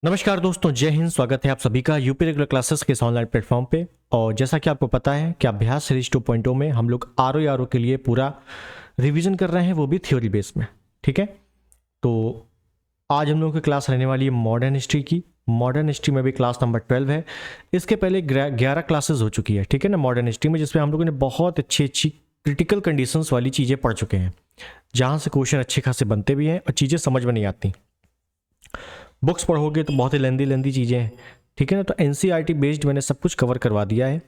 नमस्कार दोस्तों, जय हिंद। स्वागत है आप सभी का यूपी रेगुलर क्लासेस के इस ऑनलाइन प्लेटफॉर्म पे। और जैसा कि आपको पता है कि अभ्यास सीरीज 2.0 में हम लोग आर के लिए पूरा रिवीजन कर रहे हैं, वो भी थ्योरी बेस में। ठीक है, तो आज हम लोगों की क्लास रहने वाली है मॉडर्न हिस्ट्री की। मॉडर्न हिस्ट्री में भी क्लास नंबर 12 है। इसके पहले 11 क्लासेस हो चुकी है, ठीक है ना, मॉडर्न हिस्ट्री में, जिसमें हम लोगों ने बहुत अच्छी अच्छी क्रिटिकल कंडीशंस वाली चीज़ें पढ़ चुके हैं, जहाँ से क्वेश्चन अच्छे खासे बनते भी हैं और चीज़ें समझ में नहीं आती। बुक्स पढ़ोगे तो बहुत ही लेंदी लेंदी चीज़ें हैं, ठीक है ना। तो एनसीईआरटी बेस्ड मैंने सब कुछ कवर करवा दिया है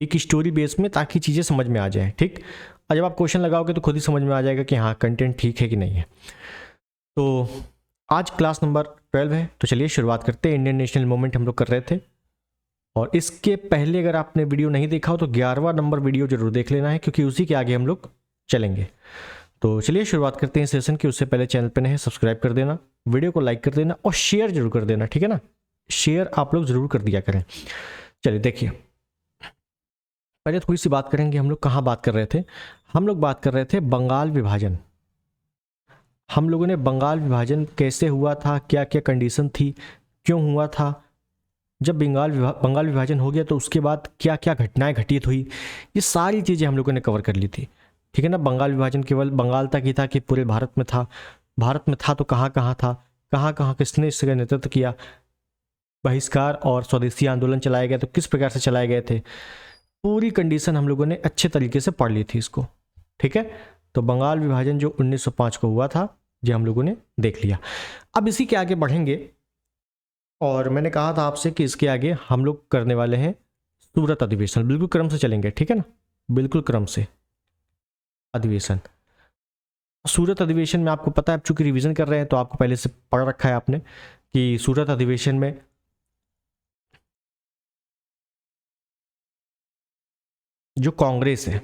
एक स्टोरी बेस में, ताकि चीज़ें समझ में आ जाए। ठीक, और जब आप क्वेश्चन लगाओगे तो खुद ही समझ में आ जाएगा कि हाँ, कंटेंट ठीक है कि नहीं है। तो आज क्लास नंबर 12 है, तो चलिए शुरुआत करते हैं। इंडियन नेशनल मूवमेंट हम लोग कर रहे थे, और इसके पहले अगर आपने वीडियो नहीं देखा हो तो 11वां नंबर वीडियो जरूर देख लेना है, क्योंकि उसी के आगे हम लोग चलेंगे। तो चलिए शुरुआत करते हैं सेशन की। उससे पहले चैनल पे नए हैं, सब्सक्राइब कर देना, वीडियो को लाइक कर देना और शेयर जरूर कर देना, ठीक है ना। शेयर आप लोग जरूर कर दिया करें। चलिए देखिए, पहले थोड़ी सी बात करेंगे। हम लोग कहाँ बात कर रहे थे? हम लोग बात कर रहे थे बंगाल विभाजन। हम लोगों ने बंगाल विभाजन कैसे हुआ था, क्या क्या कंडीशन थी, क्यों हुआ था, जब बंगाल विभाजन हो गया तो उसके बाद क्या क्या घटनाएं घटित हुई, ये सारी चीज़ें हम लोगों ने कवर कर ली थी। ठीक है ना। बंगाल विभाजन केवल बंगाल तक ही था कि पूरे भारत में था? भारत में था तो कहाँ कहाँ था, कहाँ कहाँ किसने इसका नेतृत्व किया, बहिष्कार और स्वदेशी आंदोलन चलाए गए तो किस प्रकार से चलाए गए थे, पूरी कंडीशन हम लोगों ने अच्छे तरीके से पढ़ ली थी इसको। ठीक है, तो बंगाल विभाजन जो 1905 को हुआ था, ये हम लोगों ने देख लिया। अब इसी के आगे बढ़ेंगे, और मैंने कहा था आपसे कि इसके आगे हम लोग करने वाले हैं सूरत अधिवेशन। बिल्कुल क्रम से चलेंगे, ठीक है ना, बिल्कुल क्रम से। अधिवेशन, सूरत अधिवेशन में आपको पता है, आप चूंकि रिवीजन कर रहे हैं तो आपको पहले से पढ़ रखा है आपने कि सूरत अधिवेशन में जो कांग्रेस है,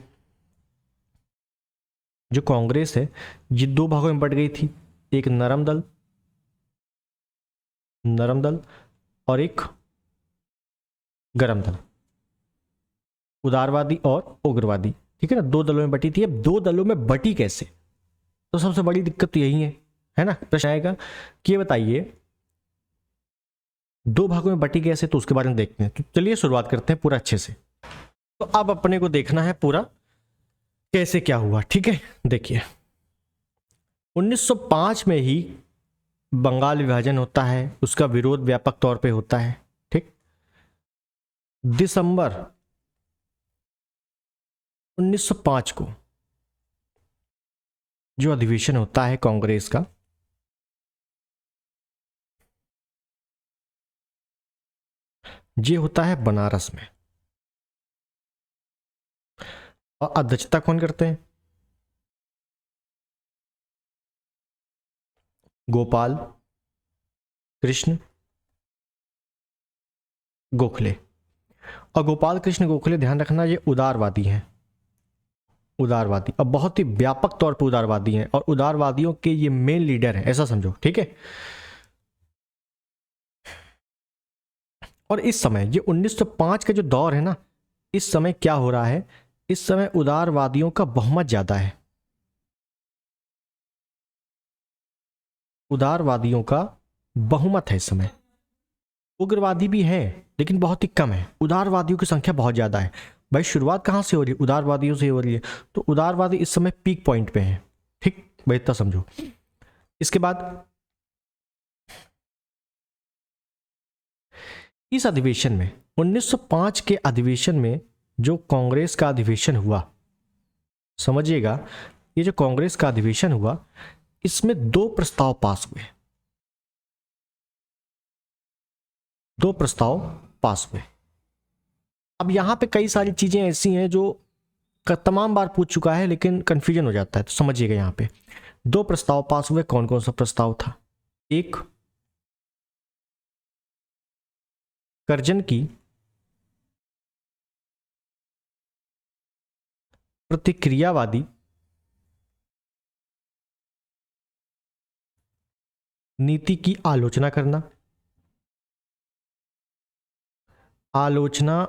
जो कांग्रेस है, ये दो भागों में बट गई थी। एक नरम दल, नरम दल, और एक गरम दल, उदारवादी और उग्रवादी। ठीक है ना, दो दलों में बटी थी। अब दो दलों में बटी कैसे? तो सबसे बड़ी दिक्कत तो यही है ना। प्रश्न आएगा कि ये बताइए दो भागों में बटी कैसे, तो उसके बारे में देखते हैं। तो चलिए शुरुआत करते हैं पूरा अच्छे से। तो अब अपने को देखना है पूरा कैसे क्या हुआ। ठीक है, देखिए 1905 में ही बंगाल विभाजन होता है, उसका विरोध व्यापक तौर पे होता है। ठीक, दिसंबर 1905 को जो अधिवेशन होता है कांग्रेस का, ये होता है बनारस में। और अध्यक्षता कौन करते हैं? गोपाल कृष्ण गोखले। और गोपाल कृष्ण गोखले, ध्यान रखना, ये उदारवादी हैं। उदारवादी, अब बहुत ही व्यापक तौर पर उदारवादी हैं, और उदारवादियों के ये मेन लीडर हैं, ऐसा समझो। ठीक है, और इस समय ये 1905 का जो दौर है ना, इस समय क्या हो रहा है? इस समय उदारवादियों का बहुमत ज्यादा है। उदारवादियों का बहुमत है इस समय। उग्रवादी भी हैं लेकिन बहुत ही कम है, उदारवादियों की संख्या बहुत ज्यादा है। भाई शुरुआत कहां से हो रही है? उदारवादियों से हो रही है। तो उदारवादी इस समय पीक पॉइंट पे हैं। ठीक, भाई इतना समझो। इसके बाद इस अधिवेशन में, 1905 के अधिवेशन में, जो कांग्रेस का अधिवेशन हुआ, समझिएगा, ये जो कांग्रेस का अधिवेशन हुआ, इसमें दो प्रस्ताव पास हुए। दो प्रस्ताव पास हुए। अब यहां पे कई सारी चीजें ऐसी हैं जो तमाम बार पूछ चुका है लेकिन कंफ्यूजन हो जाता है, तो समझिएगा। यहां पे दो प्रस्ताव पास हुए। कौन कौन सा प्रस्ताव था? एक, कर्जन की प्रतिक्रियावादी नीति की आलोचना करना। आलोचना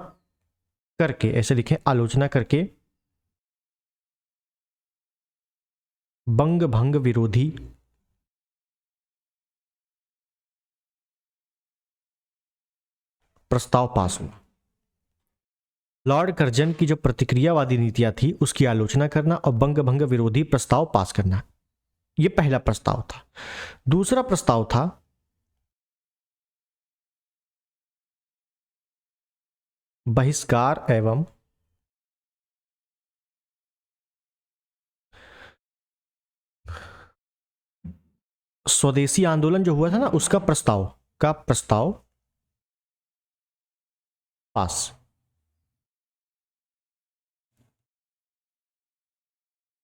करके, ऐसे लिखें, आलोचना करके बंग भंग विरोधी प्रस्ताव पास हुआ। लॉर्ड कर्जन की जो प्रतिक्रियावादी नीतियां थी उसकी आलोचना करना और बंग भंग विरोधी प्रस्ताव पास करना, यह पहला प्रस्ताव था। दूसरा प्रस्ताव था बहिष्कार एवं स्वदेशी आंदोलन जो हुआ था ना, उसका प्रस्ताव पास।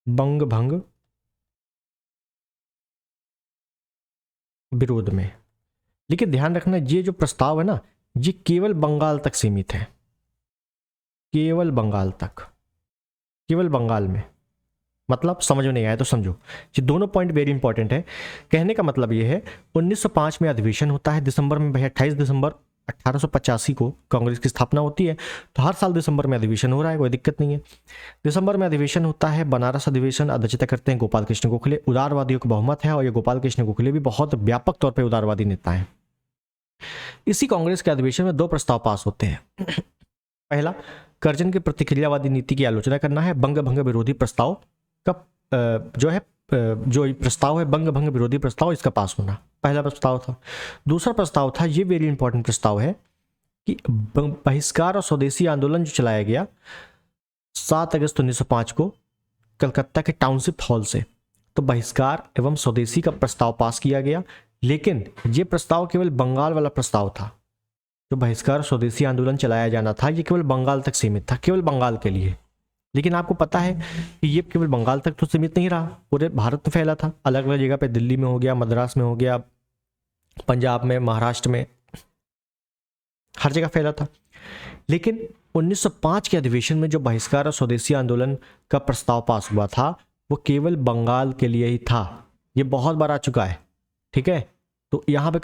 बंग भंग विरोध में। लेकिन ध्यान रखना, ये जो प्रस्ताव है ना, ये केवल बंगाल तक सीमित है, केवल बंगाल तक, केवल बंगाल में। मतलब समझ में नहीं आया तो समझो, ये दोनों पॉइंट वेरी इंपॉर्टेंट है। कहने का मतलब ये है 1905 में अधिवेशन होता है दिसंबर में, भाई 28 दिसंबर 1885 को कांग्रेस की स्थापना होती है, तो हर साल दिसंबर में अधिवेशन हो रहा है, कोई दिक्कत नहीं है। दिसंबर में अधिवेशन होता है, बनारस अधिवेशन अध्यक्षता करते हैं गोपाल कृष्ण गोखले, उदारवादियों का बहुमत है और ये गोपाल कृष्ण गोखले भी बहुत व्यापक तौर पर उदारवादी नेता हैं। इसी कांग्रेस के अधिवेशन में 2 प्रस्ताव पास होते हैं। पहला, कर्जन की प्रतिक्रियावादी नीति की आलोचना करना है, बंग भंग विरोधी प्रस्ताव का जो प्रस्ताव है बंग भंग विरोधी प्रस्ताव, इसका पास होना पहला प्रस्ताव था। दूसरा प्रस्ताव था, ये वेरी इंपॉर्टेंट प्रस्ताव है कि बहिष्कार और स्वदेशी आंदोलन जो चलाया गया 7 अगस्त 1905 को कलकत्ता के टाउनशिप हॉल से, तो बहिष्कार एवं स्वदेशी का प्रस्ताव पास किया गया। लेकिन यह प्रस्ताव केवल बंगाल वाला प्रस्ताव था। जो बहिष्कार स्वदेशी आंदोलन चलाया जाना था, यह केवल बंगाल तक सीमित था, केवल बंगाल के लिए। लेकिन आपको पता है कि ये केवल बंगाल तक तो सीमित नहीं रहा, पूरे भारत में फैला था, अलग अलग जगह पे, दिल्ली में हो गया, मद्रास में हो गया, पंजाब में, महाराष्ट्र में, हर जगह फैला था। लेकिन 1905 के अधिवेशन में जो बहिष्कार और स्वदेशी आंदोलन का प्रस्ताव पास हुआ था, वो केवल बंगाल के लिए ही था। ये बहुत बार आ चुका है, ठीक है। तो यहाँ पे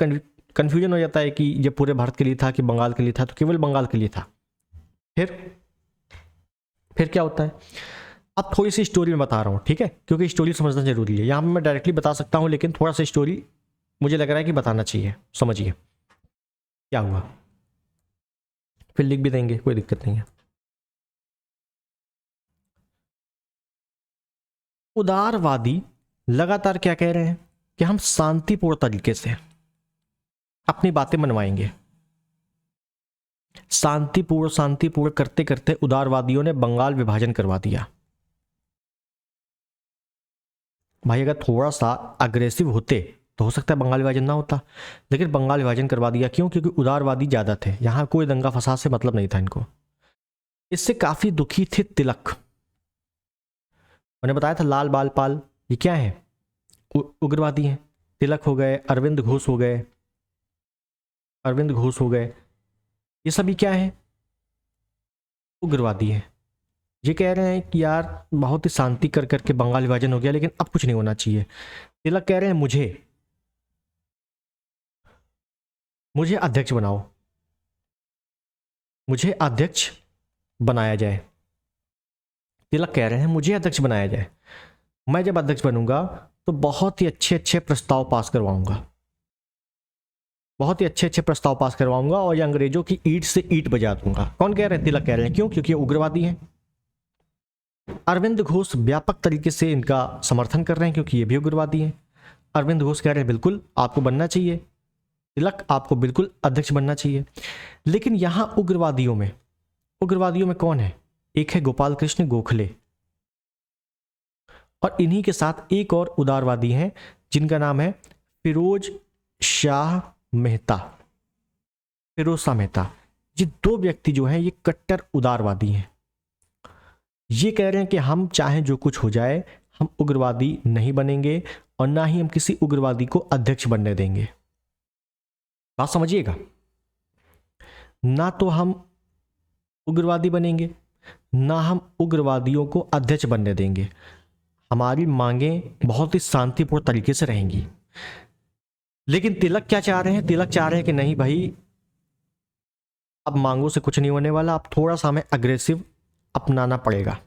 कंफ्यूजन हो जाता है कि ये पूरे भारत के लिए था कि बंगाल के लिए था, तो केवल बंगाल के लिए था। फिर क्या होता है, अब थोड़ी सी स्टोरी में बता रहा हूँ, ठीक है, क्योंकि स्टोरी समझना जरूरी है। यहाँ पे मैं डायरेक्टली बता सकता हूँ, लेकिन थोड़ा सा स्टोरी मुझे लग रहा है कि बताना चाहिए। समझिए क्या हुआ, फिर लिख भी देंगे, कोई दिक्कत नहीं है। उदारवादी लगातार क्या कह रहे हैं कि हम शांतिपूर्ण तरीके से अपनी बातें मनवाएंगे। शांतिपूर्ण करते करते उदारवादियों ने बंगाल विभाजन करवा दिया। भाई अगर थोड़ा सा अग्रेसिव होते तो हो सकता है बंगाल विभाजन ना होता, लेकिन बंगाल विभाजन करवा दिया। क्यों? क्योंकि उदारवादी ज्यादा थे, यहां कोई दंगा फसाद से मतलब नहीं था इनको। इससे काफी दुखी थे तिलक। मैंने बताया था लाल बाल पाल, ये क्या है? उग्रवादी हैं। तिलक हो गए, अरविंद घोष हो गए, ये सभी क्या है? उग्रवादी हैं। ये कह रहे हैं कि यार बहुत ही शांति कर करके बंगाल विभाजन हो गया, लेकिन अब कुछ नहीं होना चाहिए। तिलक कह रहे हैं मुझे अध्यक्ष बनाओ, मुझे अध्यक्ष बनाया जाए। तिलक कह रहे हैं मुझे अध्यक्ष बनाया जाए, मैं जब अध्यक्ष बनूंगा तो बहुत ही अच्छे अच्छे प्रस्ताव पास करवाऊंगा, और ये अंग्रेजों की ईंट से ईंट बजा दूंगा। कौन कह रहे हैं? तिलक कह रहे हैं। क्यों? क्योंकि ये उग्रवादी हैं। अरविंद घोष व्यापक तरीके से इनका समर्थन कर रहे हैं, क्योंकि ये भी उग्रवादी हैं। अरविंद घोष कह रहे हैं बिल्कुल आपको बनना चाहिए, तिलक आपको बिल्कुल अध्यक्ष बनना चाहिए। लेकिन यहां उग्रवादियों में कौन है? एक है गोपाल कृष्ण गोखले, और इन्हीं के साथ एक और उदारवादी हैं जिनका नाम है फिरोज शाह मेहता। ये 2 व्यक्ति जो हैं ये कट्टर उदारवादी हैं। ये कह रहे हैं कि हम चाहे जो कुछ हो जाए, हम उग्रवादी नहीं बनेंगे और ना ही हम किसी उग्रवादी को अध्यक्ष बनने देंगे। बात समझिएगा, ना तो हम उग्रवादी बनेंगे, ना हम उग्रवादियों को अध्यक्ष बनने देंगे। हमारी मांगें बहुत ही शांतिपूर्ण तरीके से रहेंगी। लेकिन तिलक क्या चाह रहे हैं? तिलक चाह रहे हैं कि नहीं भाई, अब मांगों से कुछ नहीं होने वाला, अब थोड़ा सा हमें अग्रेसिव अपनाना पड़ेगा,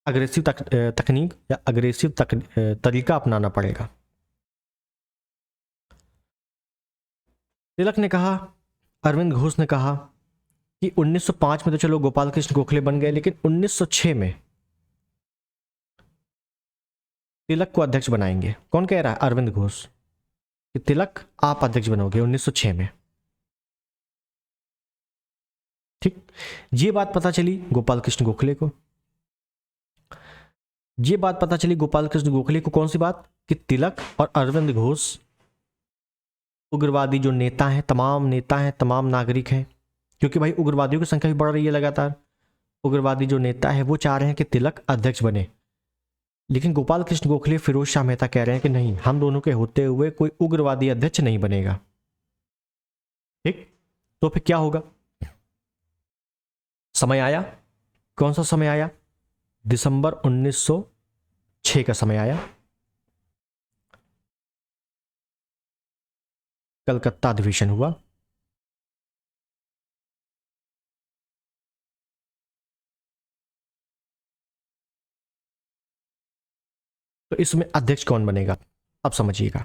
अग्रेसिव तकनीक या अग्रेसिव तरीका अपनाना पड़ेगा। तिलक ने कहा अरविंद घोष ने कहा कि 1905 में तो चलो गोपाल कृष्ण गोखले बन गए, लेकिन 1906 में तिलक को अध्यक्ष बनाएंगे। कौन कह रहा है? अरविंद घोष। कि तिलक आप अध्यक्ष बनोगे 1906 में। ठीक, ये बात पता चली गोपाल कृष्ण गोखले को। ये बात पता चली गोपाल कृष्ण गोखले को। कौन सी बात? कि तिलक और अरविंद घोष उग्रवादी जो नेता हैं, तमाम नेता हैं, तमाम नागरिक हैं, क्योंकि भाई उग्रवादियों की संख्या भी बढ़ रही है लगातार। उग्रवादी जो नेता है वो चाह रहे हैं कि तिलक अध्यक्ष बने, लेकिन गोपाल कृष्ण गोखले, फिरोज शाह मेहता कह रहे हैं कि नहीं, हम दोनों के होते हुए कोई उग्रवादी अध्यक्ष नहीं बनेगा। ठीक, तो फिर क्या होगा? समय आया। कौन सा समय आया? दिसंबर 1906 का समय आया। कलकत्ता अधिवेशन हुआ। तो इसमें अध्यक्ष कौन बनेगा? अब समझिएगा।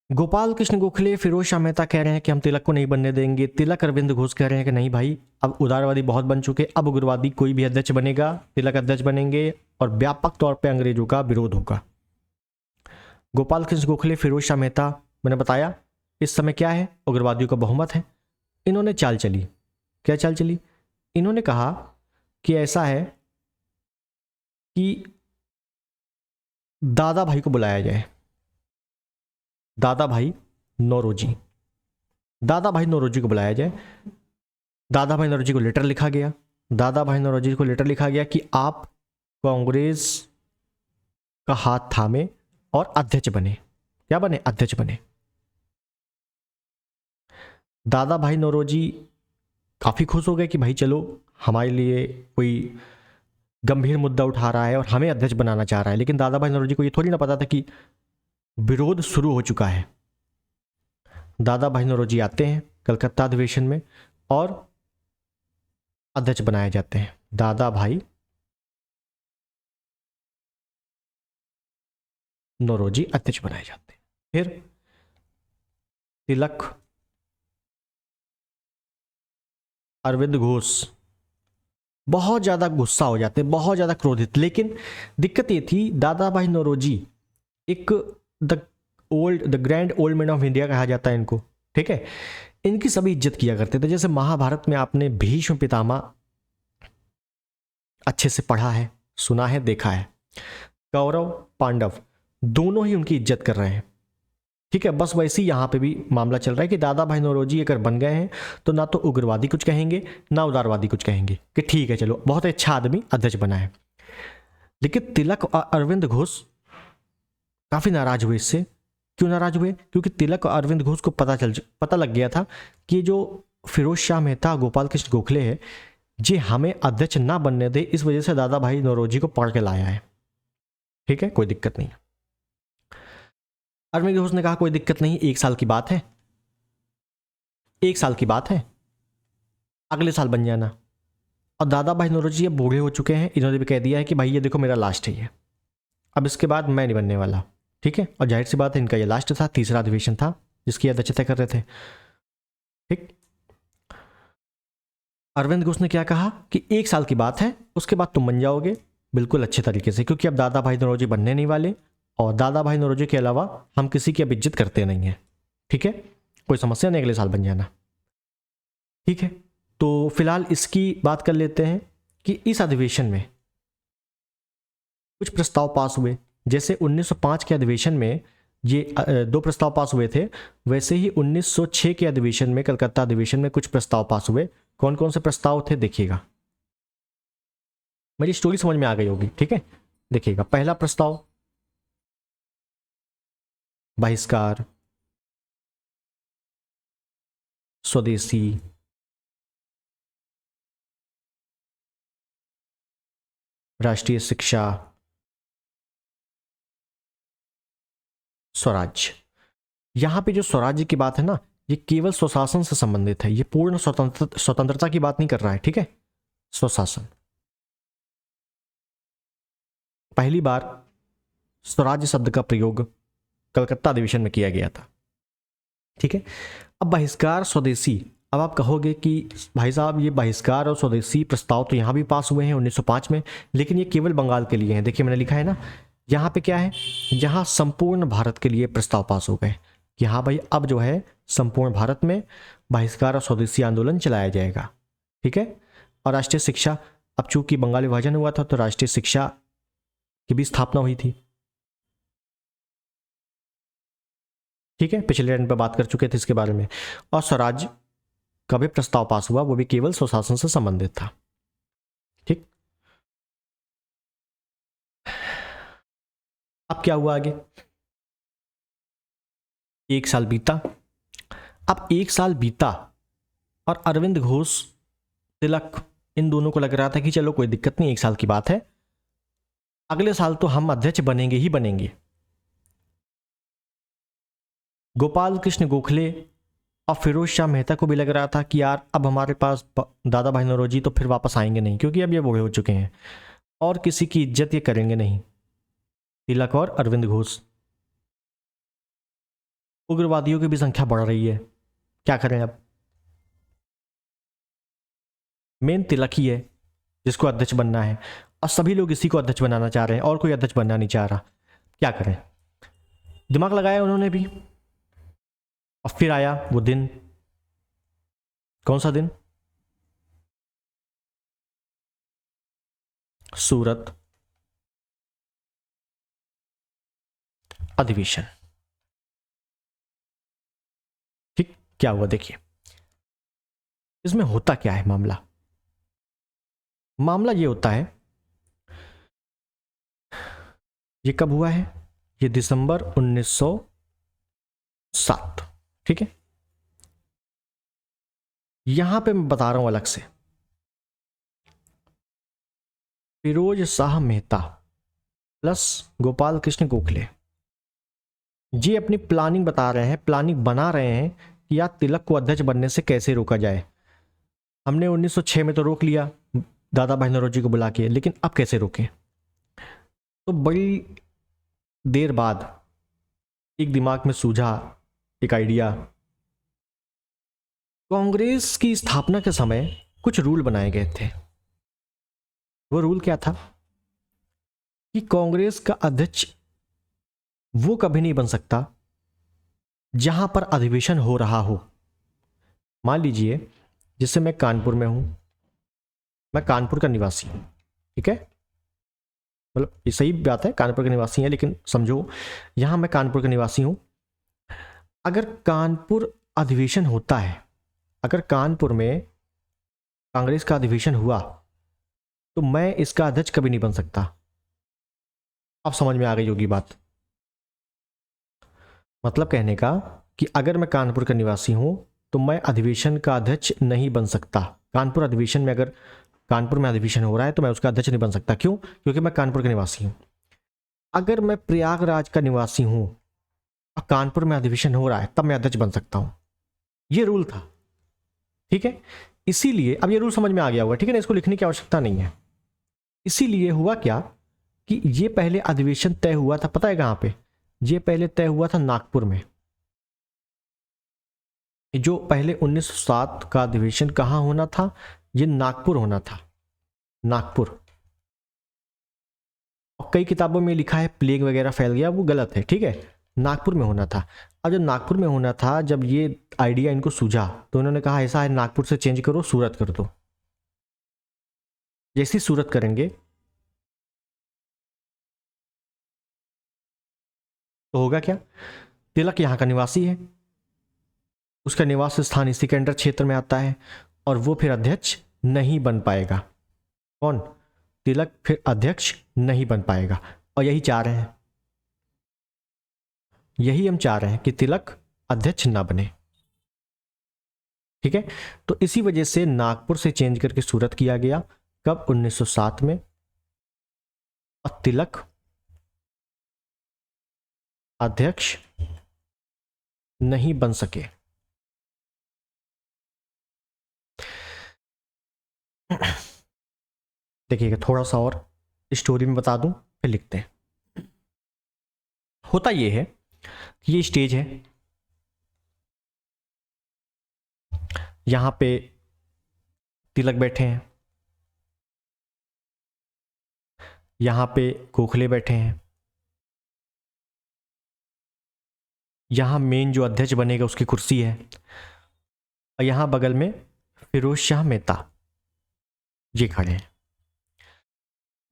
गोपाल कृष्ण गोखले, फिरोज शाह मेहता कह रहे हैं कि हम तिलक को नहीं बनने देंगे। तिलक अरविंद घोष कह रहे हैं कि नहीं भाई, अब उदारवादी बहुत बन चुके, अब उग्रवादी कोई भी अध्यक्ष बनेगा, तिलक अध्यक्ष बनेंगे और व्यापक तौर पे अंग्रेजों का विरोध होगा। गोपाल कृष्ण गोखले, फिरोज शाह मेहता, मैंने बताया इस समय क्या है, उग्रवादियों का बहुमत है। इन्होंने चाल चली। क्या चाल चली? इन्होंने कहा कि ऐसा है कि दादा भाई को बुलाया जाए। दादा भाई नौरोजी, दादा भाई नौरोजी को बुलाया जाए। दादा भाई नौरोजी को लेटर लिखा गया। दादा भाई नौरोजी को लेटर लिखा गया कि आप कांग्रेस का हाथ थामे और अध्यक्ष बने। क्या बने? अध्यक्ष बने। दादा भाई नौरोजी काफी खुश हो गए कि भाई चलो, हमारे लिए कोई गंभीर मुद्दा उठा रहा है और हमें अध्यक्ष बनाना चाह रहा है। लेकिन दादा भाई नौरोजी को ये थोड़ी ना पता था कि विरोध शुरू हो चुका है। दादा भाई नौरोजी आते हैं कलकत्ता अधिवेशन में और अध्यक्ष बनाए जाते हैं। दादा भाई नौरोजी अध्यक्ष बनाए जाते हैं। फिर तिलक, अरविंद घोष बहुत ज्यादा गुस्सा हो जाते, बहुत ज्यादा क्रोधित। लेकिन दिक्कत ये थी, दादा भाई नौरोजी एक the grand old man of India कहा जाता है इनको। ठीक है, इनकी सभी इज्जत किया करते थे। जैसे महाभारत में आपने भीष्म पितामह अच्छे से पढ़ा है, सुना है, देखा है। कौरव पांडव दोनों ही उनकी इज्जत कर रहे हैं। ठीक है, बस वैसे ही यहां पे भी मामला चल रहा है कि दादा भाई नौरोजी अगर बन गए हैं तो ना तो उग्रवादी कुछ कहेंगे, ना उदारवादी कुछ कहेंगे कि ठीक है चलो, बहुत अच्छा आदमी अध्यक्ष बना है। लेकिन तिलक और अरविंद घोष काफी नाराज हुए इससे। क्यों नाराज हुए? क्योंकि तिलक और अरविंद घोष को पता लग गया था कि जो फिरोज शाह मेहता, गोपाल कृष्ण गोखले है, जी हमें अध्यक्ष ना बनने दे, इस वजह से दादा भाई नौरोजी को पढ़ के लाया है। ठीक है, कोई दिक्कत नहीं। अरविंद घोष ने कहा कोई दिक्कत नहीं, 1 साल की बात है, 1 साल की बात है, अगले साल बन जाना। और दादा भाई नौरोजी अब बूढ़े हो चुके हैं, इन्होंने भी कह दिया है कि भाई ये देखो मेरा लास्ट है ये, अब इसके बाद मैं नहीं बनने वाला। ठीक है, और जाहिर सी बात है इनका ये लास्ट था, तीसरा अधिवेशन था जिसकी अध्यक्षता कर रहे थे। ठीक, अरविंद घोष ने क्या कहा कि 1 साल की बात है, उसके बाद तुम बन जाओगे बिल्कुल अच्छे तरीके से, क्योंकि अब दादा भाई नौरोजी बनने नहीं वाले और दादा भाई नौरोजी के अलावा हम किसी की अब इज्जत करते नहीं है। ठीक है, कोई समस्या नहीं, अगले साल बन जाना। ठीक है, तो फिलहाल इसकी बात कर लेते हैं कि इस अधिवेशन में कुछ प्रस्ताव पास हुए। जैसे 1905 के अधिवेशन में ये 2 प्रस्ताव पास हुए थे, वैसे ही 1906 के अधिवेशन में, कलकत्ता अधिवेशन में कुछ प्रस्ताव पास हुए। कौन कौन से प्रस्ताव थे देखिएगा, मेरी स्टोरी समझ में आ गई होगी। ठीक है, देखिएगा। पहला प्रस्ताव, बहिष्कार, स्वदेशी, राष्ट्रीय शिक्षा, स्वराज्य। यहां पे जो स्वराज्य की बात है ना, ये केवल स्वशासन से संबंधित है, ये पूर्ण स्वतंत्रता की बात नहीं कर रहा है। ठीक है, स्वशासन। पहली बार स्वराज्य शब्द का प्रयोग कलकत्ता अधिवेशन में किया गया था। ठीक है, अब बहिष्कार स्वदेशी, अब आप कहोगे कि भाई साहब ये बहिष्कार और स्वदेशी प्रस्ताव तो यहाँ भी पास हुए हैं 1905 में, लेकिन ये केवल बंगाल के लिए हैं। देखिए मैंने लिखा है ना, यहाँ पे क्या है, यहाँ संपूर्ण भारत के लिए प्रस्ताव पास हो गए कि हाँ भाई अब जो है संपूर्ण भारत में बहिष्कार और स्वदेशी आंदोलन चलाया जाएगा। ठीक है। और राष्ट्रीय शिक्षा, अब चूंकि बंगाल विभाजन हुआ था तो राष्ट्रीय शिक्षा की भी स्थापना हुई थी। ठीक है, पिछले रन पे बात कर चुके थे इसके बारे में। और स्वराज का भी प्रस्ताव पास हुआ, वो भी केवल स्वशासन से संबंधित था। ठीक, अब क्या हुआ आगे, एक साल बीता। अब एक साल बीता और अरविंद घोष, तिलक, इन दोनों को लग रहा था कि चलो कोई दिक्कत नहीं, एक साल की बात है, अगले साल तो हम अध्यक्ष बनेंगे ही बनेंगे। गोपाल कृष्ण गोखले और फिरोज शाह मेहता को भी लग रहा था कि यार अब हमारे पास दादा भाई नौरोजी तो फिर वापस आएंगे नहीं, क्योंकि अब ये बूढ़े हो चुके हैं और किसी की इज्जत ये करेंगे नहीं। तिलक और अरविंद घोष, उग्रवादियों की भी संख्या बढ़ रही है, क्या करें अब। मेन तिलक ही है जिसको अध्यक्ष बनना है और सभी लोग इसी को अध्यक्ष बनाना चाह रहे हैं और कोई अध्यक्ष बनना नहीं चाह रहा, क्या करें। दिमाग लगाया उन्होंने भी और फिर आया वो दिन। कौन सा दिन, सूरत अधिवेशन। ठीक, क्या हुआ देखिए, इसमें होता क्या है मामला। मामला ये होता है, ये कब हुआ है, ये दिसंबर 1907। ठीक है, यहां पे मैं बता रहा हूं अलग से, फिरोज शाह मेहता प्लस गोपाल कृष्ण गोखले जी अपनी प्लानिंग बता रहे हैं, प्लानिंग बना रहे हैं कि यार तिलक को अध्यक्ष बनने से कैसे रोका जाए। हमने 1906 में तो रोक लिया दादा भाई नौरोजी को बुला के, लेकिन अब कैसे रोकें। तो बड़ी देर बाद एक दिमाग में सूझा एक आइडिया। कांग्रेस की स्थापना के समय कुछ रूल बनाए गए थे। वो रूल क्या था कि कांग्रेस का अध्यक्ष वो कभी नहीं बन सकता जहां पर अधिवेशन हो रहा हो। मान लीजिए जैसे मैं कानपुर में हूं, मैं कानपुर का निवासी हूं, ठीक है, मतलब ये सही बात है कानपुर के निवासी हैं, लेकिन समझो यहां मैं कानपुर का निवासी हूं। अगर कानपुर अधिवेशन होता है, अगर कानपुर में कांग्रेस का अधिवेशन हुआ तो मैं इसका अध्यक्ष कभी नहीं बन सकता। अब समझ में आ गई होगी बात। मतलब कहने का कि अगर मैं कानपुर का निवासी हूं तो मैं अधिवेशन का अध्यक्ष नहीं बन सकता। कानपुर अधिवेशन में अगर कानपुर में अधिवेशन हो रहा है तो मैं उसका अध्यक्ष नहीं बन सकता। क्यों? क्योंकि मैं कानपुर का निवासी हूं। अगर मैं प्रयागराज का निवासी हूं और कानपुर में अधिवेशन हो रहा है तब मैं अध्यक्ष बन सकता हूं। यह रूल था। ठीक है, इसीलिए अब यह रूल समझ में आ गया होगा, ठीक है ना, इसको लिखने की आवश्यकता नहीं है। इसीलिए हुआ क्या कि ये पहले अधिवेशन तय हुआ था, पता है कहां पे? ये पहले तय हुआ था नागपुर में। जो पहले 1907 का अधिवेशन कहां होना था, ये नागपुर होना था, नागपुर। और कई किताबों में लिखा है प्लेग वगैरह फैल गया, वो गलत है। ठीक है, नागपुर में होना था। अब जब नागपुर में होना था, जब ये आइडिया इनको सूझा तो इन्होंने कहा ऐसा है नागपुर से चेंज करो, सूरत कर दो। जैसी सूरत करेंगे तो होगा क्या, तिलक यहां का निवासी है, उसका निवास स्थान इसी के अंडर क्षेत्र में आता है और वो फिर अध्यक्ष नहीं बन पाएगा। कौन? तिलक फिर अध्यक्ष नहीं बन पाएगा। और यही चाह रहे हैं, यही हम चाह रहे हैं कि तिलक अध्यक्ष ना बने। ठीक है, तो इसी वजह से नागपुर से चेंज करके सूरत किया गया। कब? 1907 में। और तिलक अध्यक्ष नहीं बन सके। देखिएगा थोड़ा सा और स्टोरी में बता दूं फिर लिखते हैं। होता यह है कि ये स्टेज है, यहां पे तिलक बैठे हैं, यहां पे गोखले बैठे हैं, यहां मेन जो अध्यक्ष बनेगा उसकी कुर्सी है, और यहां बगल में फिरोज शाह मेहता ये खड़े हैं।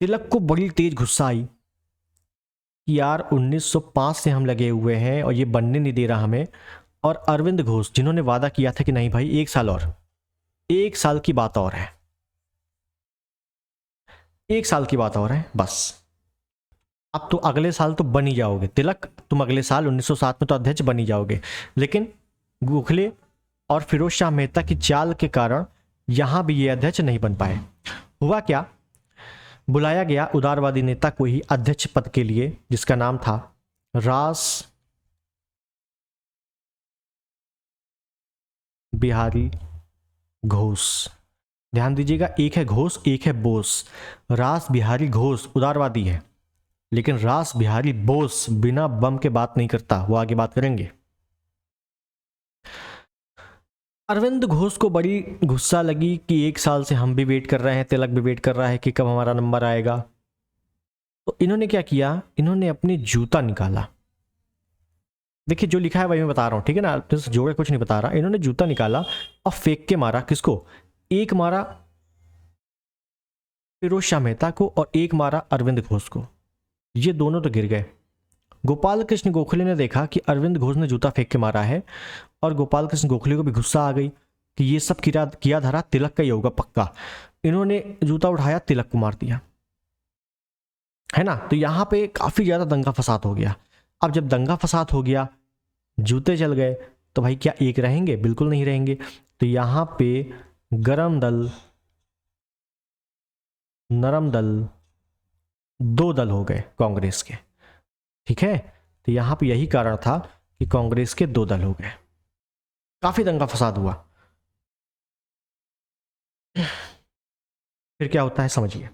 तिलक को बड़ी तेज गुस्सा आई कि यार 1905 से हम लगे हुए हैं और ये बनने नहीं दे रहा हमें, और अरविंद घोष जिन्होंने वादा किया था कि नहीं भाई 1 साल और, 1 साल की बात और है, 1 साल की बात और है बस, अब तो अगले साल तो बन ही जाओगे तिलक, तुम अगले साल 1907 में तो अध्यक्ष बन ही जाओगे। लेकिन गोखले और फिरोज शाह मेहता की चाल के कारण यहां भी ये अध्यक्ष नहीं बन पाए। हुआ क्या, बुलाया गया उदारवादी नेता को ही अध्यक्ष पद के लिए, जिसका नाम था रास बिहारी घोष। ध्यान दीजिएगा, एक है घोष एक है बोस। रास बिहारी घोष उदारवादी है, लेकिन रास बिहारी बोस बिना बम के बात नहीं करता, वो आगे बात करेंगे। अरविंद घोष को बड़ी गुस्सा लगी कि 1 साल से हम भी वेट कर रहे हैं, तिलक भी वेट कर रहा है कि कब हमारा नंबर आएगा। तो इन्होंने क्या किया, इन्होंने अपनी जूता निकाला। देखिए जो लिखा है वही मैं बता रहा हूं, ठीक है ना, जोड़े कुछ नहीं बता रहा। इन्होंने जूता निकाला और फेंक के मारा, किसको, एक मारा फिरोज शाह मेहता को और एक मारा अरविंद घोष को। ये दोनों तो गिर गए। गोपाल कृष्ण गोखले ने देखा कि अरविंद घोष ने जूता फेंक के मारा है, और गोपाल कृष्ण गोखले को भी गुस्सा आ गई कि ये सब किया धरा तिलक का ही होगा पक्का। इन्होंने जूता उठाया, तिलक को मार दिया, है ना। तो यहां पे काफी ज्यादा दंगा फसाद हो गया। अब जब दंगा फसाद हो गया, जूते चल गए, तो भाई क्या एक रहेंगे, बिल्कुल नहीं रहेंगे। तो यहां पे गरम दल नरम दल 2 दल हो गए कांग्रेस के, ठीक है। तो यहां पे यही कारण था कि कांग्रेस के 2 दल हो गए, काफी दंगा फसाद हुआ। फिर क्या होता है समझिए।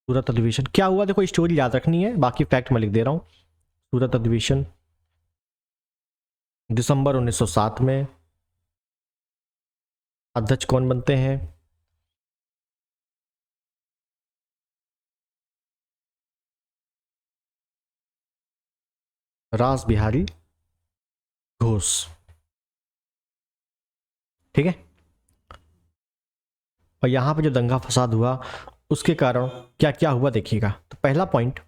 सूरत अधिवेशन क्या हुआ, देखो स्टोरी याद रखनी है, बाकी फैक्ट मैं लिख दे रहा हूं। सूरत अधिवेशन दिसंबर 1907 में। अध्यक्ष कौन बनते हैं, रास बिहारी घोष, ठीक है। और यहां पे जो दंगा फसाद हुआ उसके कारण क्या क्या हुआ देखिएगा। तो पहला पॉइंट,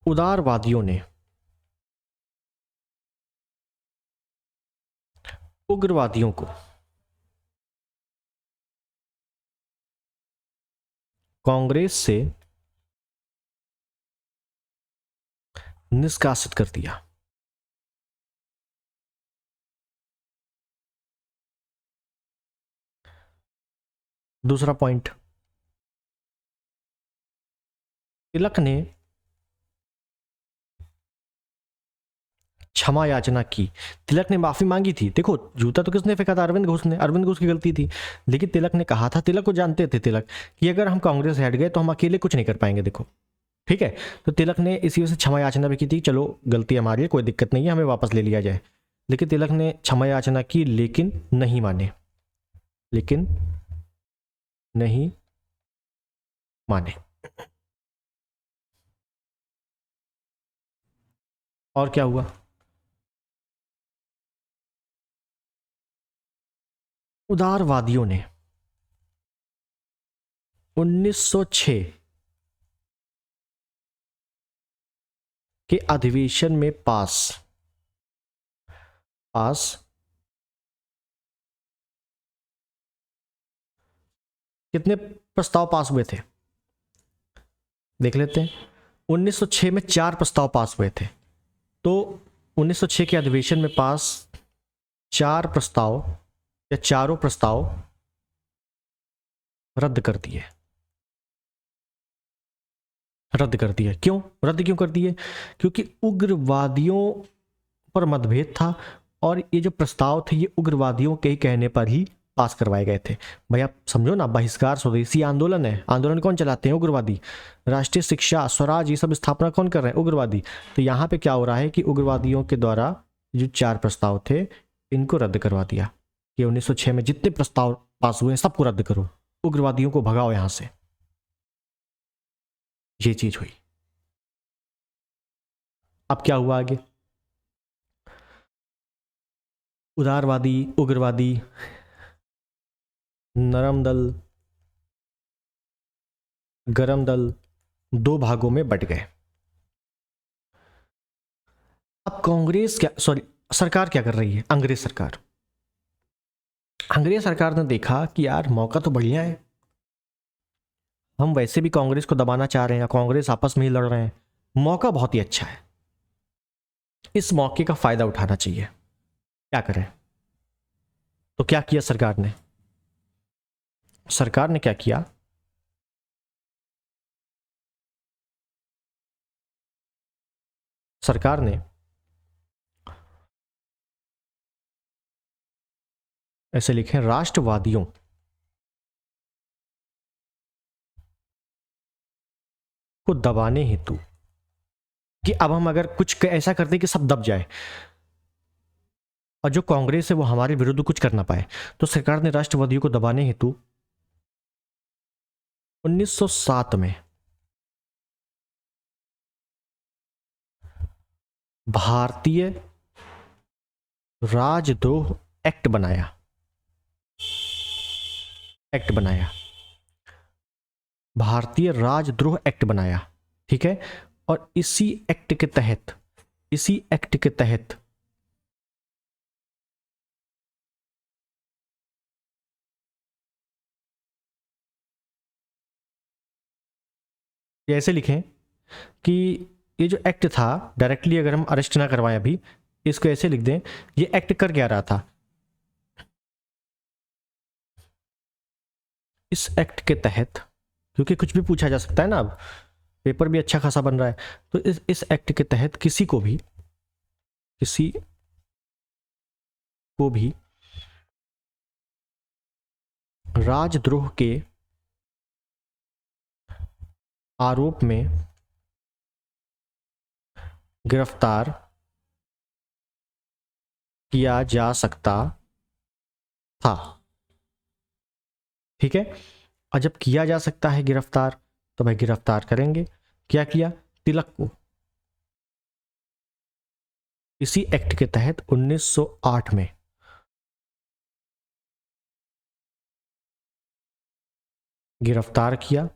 उदारवादियों ने उग्रवादियों को कांग्रेस से निष्कासित कर दिया। दूसरा पॉइंट, तिलक ने क्षमा याचना की। तिलक ने माफी मांगी थी। देखो जूता तो किसने फेंका था, अरविंद घोष ने, अरविंद घोष की गलती थी। लेकिन तिलक ने कहा था, तिलक को जानते थे तिलक कि अगर हम कांग्रेस हट गए तो हम अकेले कुछ नहीं कर पाएंगे, देखो ठीक है। तो तिलक ने इसी वजह से क्षमा याचना भी की थी, चलो गलती हमारी है, कोई दिक्कत नहीं है, हमें वापस ले लिया जाए। लेकिन तिलक ने क्षमा याचना की, लेकिन नहीं माने, लेकिन नहीं माने। और क्या हुआ, उदारवादियों ने 1906 के अधिवेशन में पास कितने प्रस्ताव पास हुए थे देख लेते हैं। 1906 में 4 प्रस्ताव पास हुए थे। तो 1906 के अधिवेशन में पास 4 प्रस्ताव या चारों प्रस्ताव रद्द कर दिए। रद्द कर दिया। क्यों रद्द क्यों कर दिए? क्योंकि उग्रवादियों पर मतभेद था और ये जो प्रस्ताव थे ये उग्रवादियों के ही कहने पर ही पास करवाए गए थे। भाई आप समझो ना, बहिष्कार स्वदेशी आंदोलन है, आंदोलन कौन चलाते हैं? उग्रवादी। राष्ट्रीय शिक्षा स्वराज ये सब स्थापना कौन कर रहे हैं? उग्रवादी। तो यहाँ पे क्या हो रहा है कि उग्रवादियों के द्वारा जो 4 प्रस्ताव थे इनको रद्द करवा दिया कि 1906 में जितने प्रस्ताव पास हुए हैं सबको रद्द करो, उग्रवादियों को भगाओ यहां से। ये चीज हुई। अब क्या हुआ आगे? उदारवादी, उग्रवादी, नरम दल, गरम दल 2 भागों में बट गए। अब कांग्रेस क्या, सॉरी, सरकार क्या कर रही है? अंग्रेज सरकार। अंग्रेज सरकार ने देखा कि यार मौका तो बढ़िया है, हम वैसे भी कांग्रेस को दबाना चाह रहे हैं, कांग्रेस आपस में ही लड़ रहे हैं, मौका बहुत ही अच्छा है, इस मौके का फायदा उठाना चाहिए, क्या करें? तो क्या किया सरकार ने? सरकार ने क्या किया? सरकार ने ऐसे लिखे, राष्ट्रवादियों को दबाने हेतु कि अब हम अगर कुछ ऐसा करते कि सब दब जाए और जो कांग्रेस है वो हमारे विरुद्ध कुछ कर ना पाए, तो सरकार ने राष्ट्रवादियों को दबाने हेतु 1907 में भारतीय राजद्रोह एक्ट बनाया। एक्ट बनाया, भारतीय राजद्रोह एक्ट बनाया, ठीक है। और इसी एक्ट के तहत, इसी एक्ट के तहत ये ऐसे लिखें कि ये जो एक्ट था, डायरेक्टली अगर हम अरेस्ट ना करवाएं अभी, इसको ऐसे लिख दें, ये एक्ट कर क्या रहा था? इस एक्ट के तहत, क्योंकि कुछ भी पूछा जा सकता है ना, अब पेपर भी अच्छा खासा बन रहा है, तो इस एक्ट के तहत किसी को भी राजद्रोह के आरोप में गिरफ्तार किया जा सकता था, ठीक है। और जब किया जा सकता है गिरफ्तार, तो भाई गिरफ्तार करेंगे। क्या किया? तिलक को इसी एक्ट के तहत 1908 में गिरफ्तार किया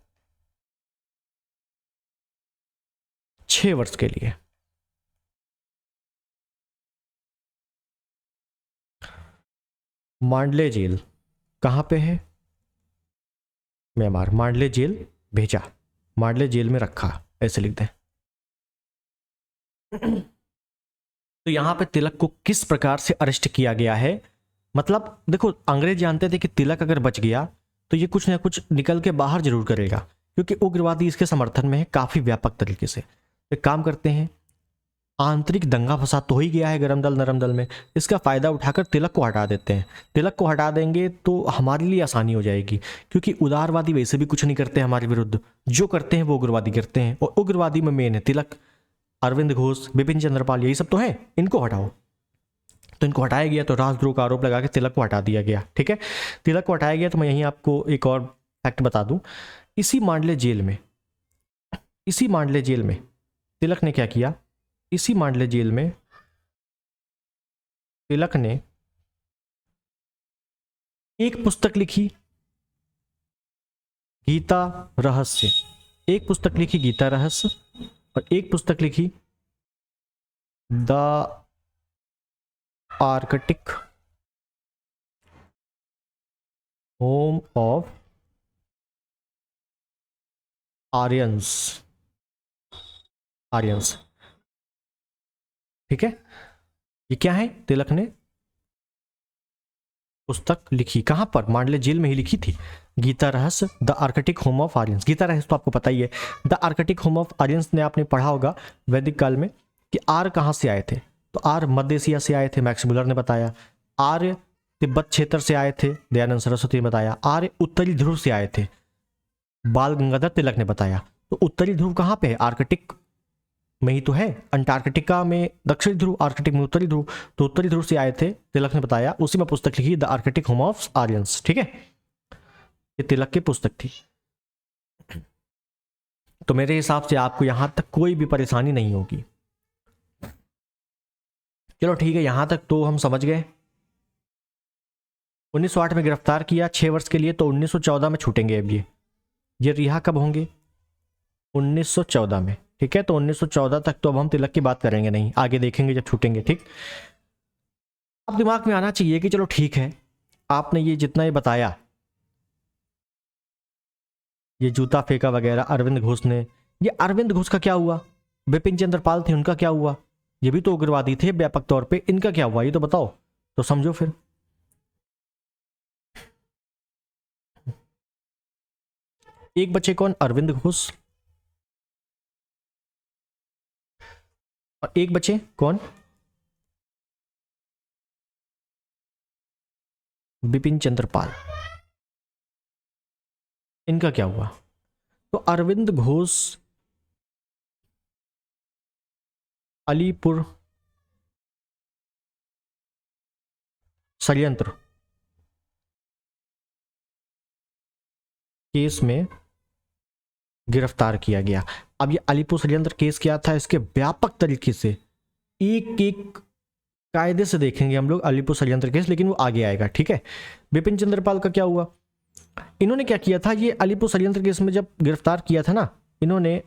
6 वर्ष के लिए। मांडले जेल कहां पे है? म्यांमार। मांडले जेल भेजा, मांडले जेल में रखा, ऐसे लिख दें। तो यहां पे तिलक को किस प्रकार से अरेस्ट किया गया है? मतलब देखो, अंग्रेज जानते थे कि तिलक अगर बच गया तो ये कुछ ना कुछ निकल के बाहर जरूर करेगा, क्योंकि उग्रवादी इसके समर्थन में है काफी व्यापक तरीके से। एक काम करते हैं, आंतरिक दंगा फसाद तो हो ही गया है गरम दल नरम दल में, इसका फायदा उठाकर तिलक को हटा देते हैं। तिलक को हटा देंगे तो हमारे लिए आसानी हो जाएगी, क्योंकि उदारवादी वैसे भी कुछ नहीं करते हमारे विरुद्ध, जो करते हैं वो उग्रवादी करते हैं, और उग्रवादी में मेन है तिलक, अरविंद घोष, बिपिन चंद्रपाल, यही सब तो है, इनको हटाओ। तो इनको हटाया गया, तो राजद्रोह का आरोप लगा के तिलक को हटा दिया गया, ठीक है। तिलक को हटाया गया। तो मैं यहीं आपको एक और फैक्ट बता दूं, इसी मांडले जेल में, इसी मांडले जेल में तिलक ने क्या किया? इसी मांडले जेल में तिलक ने एक पुस्तक लिखी, गीता रहस्य। एक पुस्तक लिखी गीता रहस्य, और एक पुस्तक लिखी the Arctic home of Aryans. Aryans, ठीक है। ये क्या है? तिलक ने पुस्तक लिखी। कहाँ पर? मांडले जेल में ही लिखी थी। Gita Rahasya, the Arctic home of Aryans. Gita Rahasya तो आपको पता ही है। The Arctic home of Aryans ने आपने पढ़ा होगा वैदिक काल में कि आर्य कहाँ से आए थे। तो आर्य मध्य एशिया से आए थे, मैक्स मुलर ने बताया। आर्य तिब्बत क्षेत्र से आए थे, दयानंद सरस्वती ने बताया। आर्य उत्तरी ध्रुव से आए थे, बाल गंगाधर तिलक ने बताया। तो उत्तरी ध्रुव कहाँ पे है? आर्कटिक में ही तो है। अंटार्कटिका में दक्षिणी ध्रुव, आर्कटिक में उत्तरी ध्रुव। तो उत्तरी ध्रुव से आए थे, तिलक ने बताया। उसी में पुस्तक लिखी the Arctic home of Aryans. ठीक है, ये तिलक की पुस्तक थी। तो मेरे हिसाब से आपको यहां तक कोई भी परेशानी नहीं होगी। चलो ठीक है, यहां तक तो हम समझ गए। 1908 में गिरफ्तार किया 6 वर्ष के लिए, तो 1914 में छूटेंगे। अब ये रिहा कब होंगे? 1914 में। ठीक है, तो 1914 तक तो अब हम तिलक की बात करेंगे नहीं, आगे देखेंगे जब छूटेंगे। ठीक, अब दिमाग में आना चाहिए कि चलो ठीक है, आपने ये जितना ही बताया, ये जूता फेंका वगैरह अरविंद घोष ने, ये अरविंद घोष का क्या हुआ? बिपिन चंद्र पाल थे, उनका क्या हुआ? ये भी तो उग्रवादी थे व्यापक तौर पे, इनका क्या हुआ ये तो बताओ, तो समझो फिर। एक बच्चे कौन? अरविंद घोष। और एक बच्चे कौन? बिपिन चंद्र पाल। इनका क्या हुआ? तो अरविंद घोष अलीपुर षड्यंत्र केस में गिरफ्तार किया गया। अब ये अलीपुर षड्यंत्र केस क्या था, इसके व्यापक तरीके से एक एक कायदे से देखेंगे हम लोग अलीपुर षड्यंत्र केस, लेकिन वो आगे आएगा। ठीक है, बिपिन चंद्रपाल का क्या हुआ? इन्होंने क्या किया था, ये अलीपुर षड्यंत्र केस में जब गिरफ्तार किया था ना, इन्होंने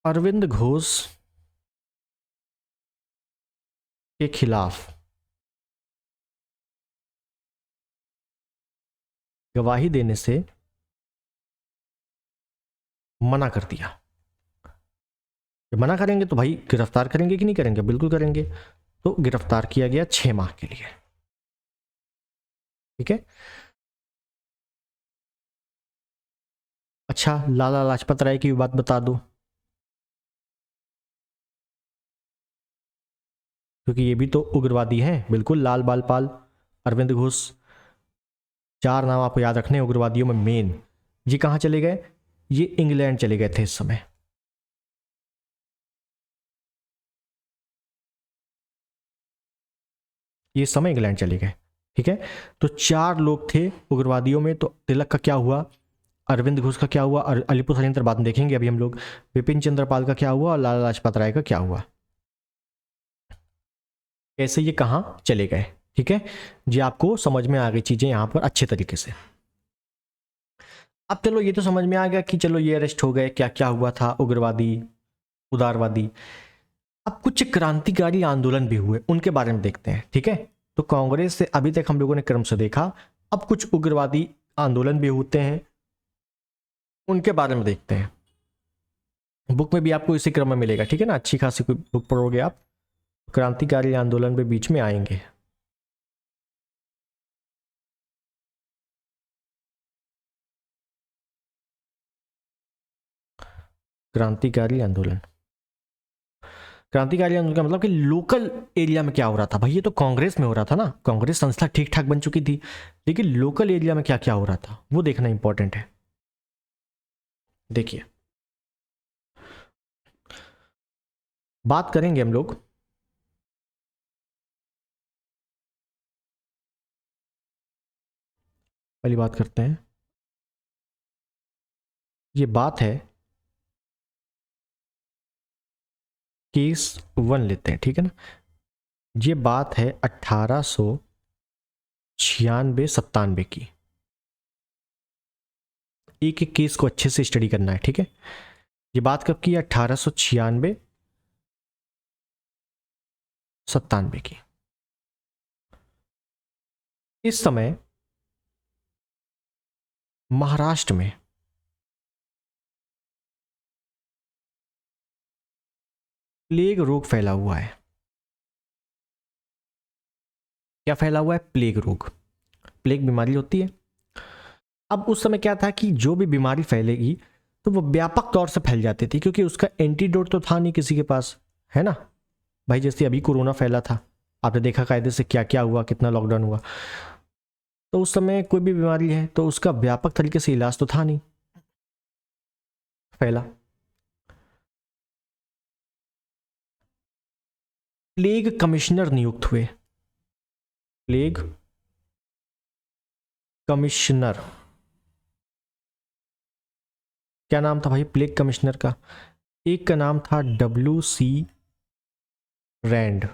अरविंद घोष के खिलाफ गवाही देने से मना कर दिया। मना करेंगे तो भाई गिरफ्तार करेंगे कि नहीं करेंगे? बिल्कुल करेंगे। तो गिरफ्तार किया गया 6 माह के लिए। ठीक है, अच्छा लाला लाजपत राय की बात बता दो, क्योंकि ये भी तो उग्रवादी हैं। बिल्कुल, लाल बाल पाल, अरविंद घोष, 4 नाम आपको याद रखने उग्रवादियों में मेन। ये कहाँ चले गए? ये इंग्लैंड चले गए थे इस समय। ये समय इंग्लैंड चले गए। ठीक है, तो 4 लोग थे उग्रवादियों में। तो तिलक का क्या हुआ, अरविंद घोष का क्या हुआ, और अलीपुर षड्यंत्र बाद में देखेंगे अभी हम लोग। विपिन चंद्रपाल का क्या हुआ और लाला लाजपत राय का क्या हुआ, कैसे ये कहाँ चले गए। ठीक है जी, आपको समझ में आ गई चीजें यहाँ पर अच्छे तरीके से। अब चलो ये तो समझ में आ गया कि चलो ये अरेस्ट हो गए, क्या क्या हुआ था, उग्रवादी, उदारवादी। अब कुछ क्रांतिकारी आंदोलन भी हुए, उनके बारे में देखते हैं। ठीक है, तो कांग्रेस से अभी तक हम लोगों ने क्रम से देखा, अब कुछ उग्रवादी आंदोलन भी होते हैं, उनके बारे में देखते हैं। बुक में भी आपको इसी क्रम में मिलेगा। ठीक है ना, अच्छी खासी कोई बुक पढ़ोगे आप, क्रांतिकारी आंदोलन भी बीच में आएंगे। क्रांतिकारी आंदोलन, क्रांतिकारी आंदोलन का मतलब कि लोकल एरिया में क्या हो रहा था। भाई ये तो कांग्रेस में हो रहा था ना, कांग्रेस संस्था ठीक ठाक बन चुकी थी, लेकिन लोकल एरिया में क्या क्या हो रहा था वो देखना इंपॉर्टेंट है। देखिए, बात करेंगे हम लोग पहली बात करते हैं, ये बात है केस 1 लेते हैं। ठीक है ना, ये बात है 1896-97 की। एक एक केस को अच्छे से स्टडी करना है। ठीक है, ये बात कब की? 1896-97 की। इस समय महाराष्ट्र में प्लेग रोग फैला हुआ है। क्या फैला हुआ है? प्लेग रोग, प्लेग बीमारी होती है। अब उस समय क्या था कि जो भी बीमारी फैलेगी तो वो व्यापक तौर से फैल जाती थी, क्योंकि उसका एंटीडोट तो था नहीं किसी के पास, है ना भाई। जैसे अभी कोरोना फैला था, आपने देखा कायदे से क्या क्या हुआ, कितना लॉकडाउन हुआ। तो उस समय कोई भी बीमारी है तो उसका व्यापक तरीके से इलाज तो था नहीं, फैला। प्लेग कमिश्नर नियुक्त हुए, प्लेग कमिश्नर। क्या नाम था भाई प्लेग कमिश्नर का? एक का नाम था W.C. रैंड,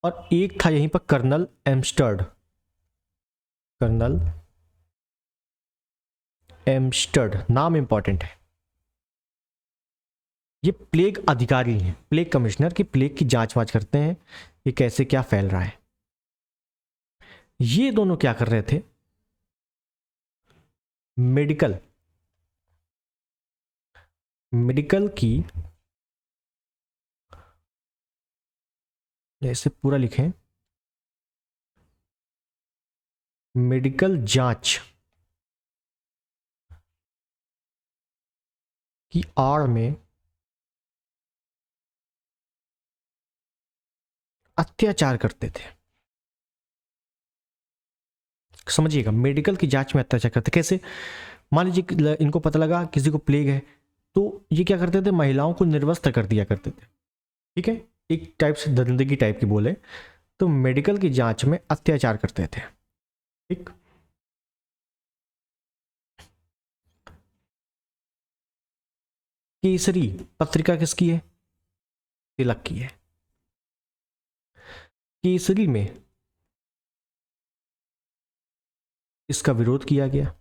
और एक था यहीं पर कर्नल एम्स्टर्ड, कर्नल एम्स्टर्ड, नाम इंपॉर्टेंट है। ये प्लेग अधिकारी हैं, प्लेग कमिश्नर की प्लेग की जांच वांच करते हैं, ये कैसे क्या फैल रहा है। ये दोनों क्या कर रहे थे? मेडिकल, मेडिकल की, ऐसे पूरा लिखें, मेडिकल जांच की आड़ में अत्याचार करते थे। समझिएगा, मेडिकल की जांच में अत्याचार करते कैसे? मान लीजिए इनको पता लगा किसी को प्लेग है, तो ये क्या करते थे? महिलाओं को निर्वस्त्र कर दिया करते थे, ठीक है, एक टाइप से दरिंदगी टाइप की बोले तो। मेडिकल की जांच में अत्याचार करते थे, ठीक। केसरी पत्रिका किसकी है? तिलक की है। केसरी में इसका विरोध किया गया,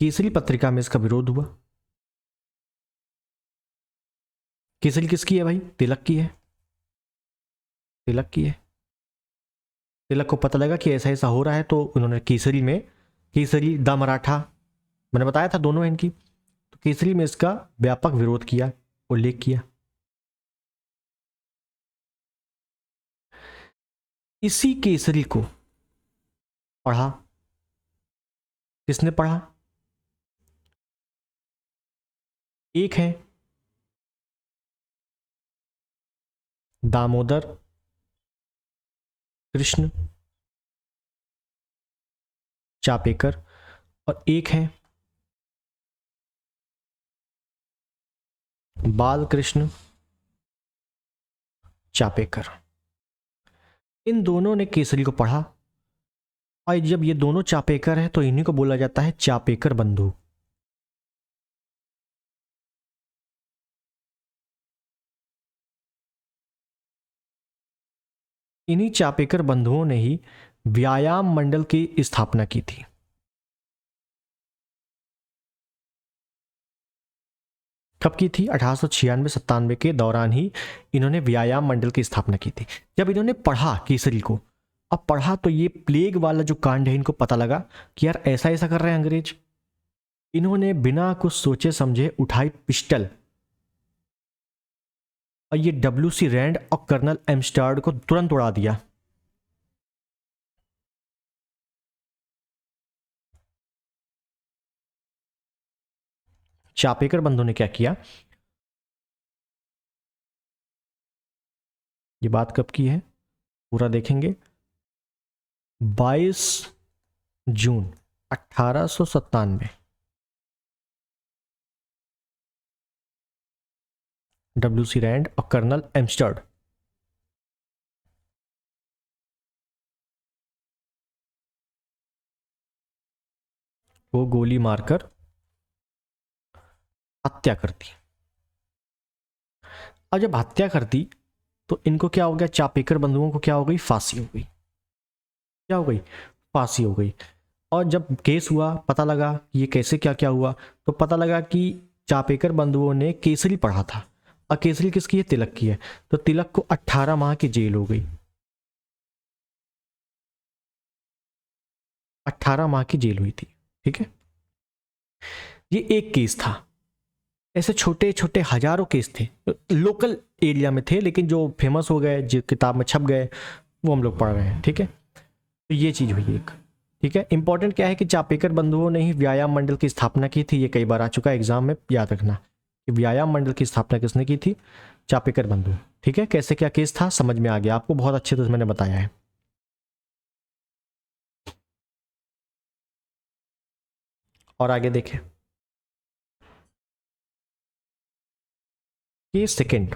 केसरी पत्रिका में इसका विरोध हुआ। केसरी किसकी है भाई? तिलक की है, तिलक की है। तिलक को पता लगा कि ऐसा ऐसा हो रहा है, तो उन्होंने केसरी में, केसरी द मराठा, मैंने बताया था दोनों है इनकी, तो केसरी में इसका व्यापक विरोध किया, उल्लेख किया। इसी केसरी को पढ़ा, किसने पढ़ा? एक है दामोदर कृष्ण चापेकर, और एक है बालकृष्ण चापेकर। इन दोनों ने केसरी को पढ़ा, और जब ये दोनों चापेकर हैं तो इन्हीं को बोला जाता है चापेकर बंधु। इन्हीं चापेकर बंधुओं ने ही व्यायाम मंडल की स्थापना की थी। कब की थी? 1896-97 के दौरान ही इन्होंने व्यायाम मंडल की स्थापना की थी। जब इन्होंने पढ़ा केसरी को, अब पढ़ा तो ये प्लेग वाला जो कांड है इनको पता लगा कि यार ऐसा ऐसा कर रहे हैं अंग्रेज। इन्होंने बिना कुछ सोचे समझे उठाई पिस्टल, और ये W.C. रैंड और कर्नल एम्स्टर्ड को तुरंत उड़ा दिया। चापेकर बंधु ने क्या किया? ये बात कब की है पूरा देखेंगे। 22 जून 1897, W.C. रैंड और कर्नल एम्स्टर्ड को गोली मारकर हत्या कर दी। और जब हत्या कर दी तो इनको क्या हो गया? चापेकर बंधुओं को क्या हो गई? फांसी हो गई। क्या हो गई? फांसी हो गई। और जब केस हुआ, पता लगा कि ये कैसे क्या क्या हुआ, तो पता लगा कि चापेकर बंधुओं ने केसरी पढ़ा था, और केसरी किसकी है? तिलक की है। तो तिलक को 18 माह की जेल हो गई, 18 माह की जेल हुई थी, ठीक है। ये एक केस था। ऐसे छोटे छोटे हजारों केस थे, लोकल एरिया में थे, लेकिन जो फेमस हो गए, जो किताब में छप गए, वो हम लोग पढ़ रहे हैं। ठीक है, तो ये चीज़ हुई एक। ठीक है, इंपॉर्टेंट क्या है कि चापेकर बंधुओं ने ही व्यायाम मंडल की स्थापना की थी। ये कई बार आ चुका है एग्जाम में, याद रखना कि व्यायाम मंडल की स्थापना किसने की थी? चापेकर बंधु। ठीक है, कैसे क्या केस था समझ में आ गया आपको, बहुत अच्छे से मैंने बताया है। और आगे देखें, केस सेकेंड,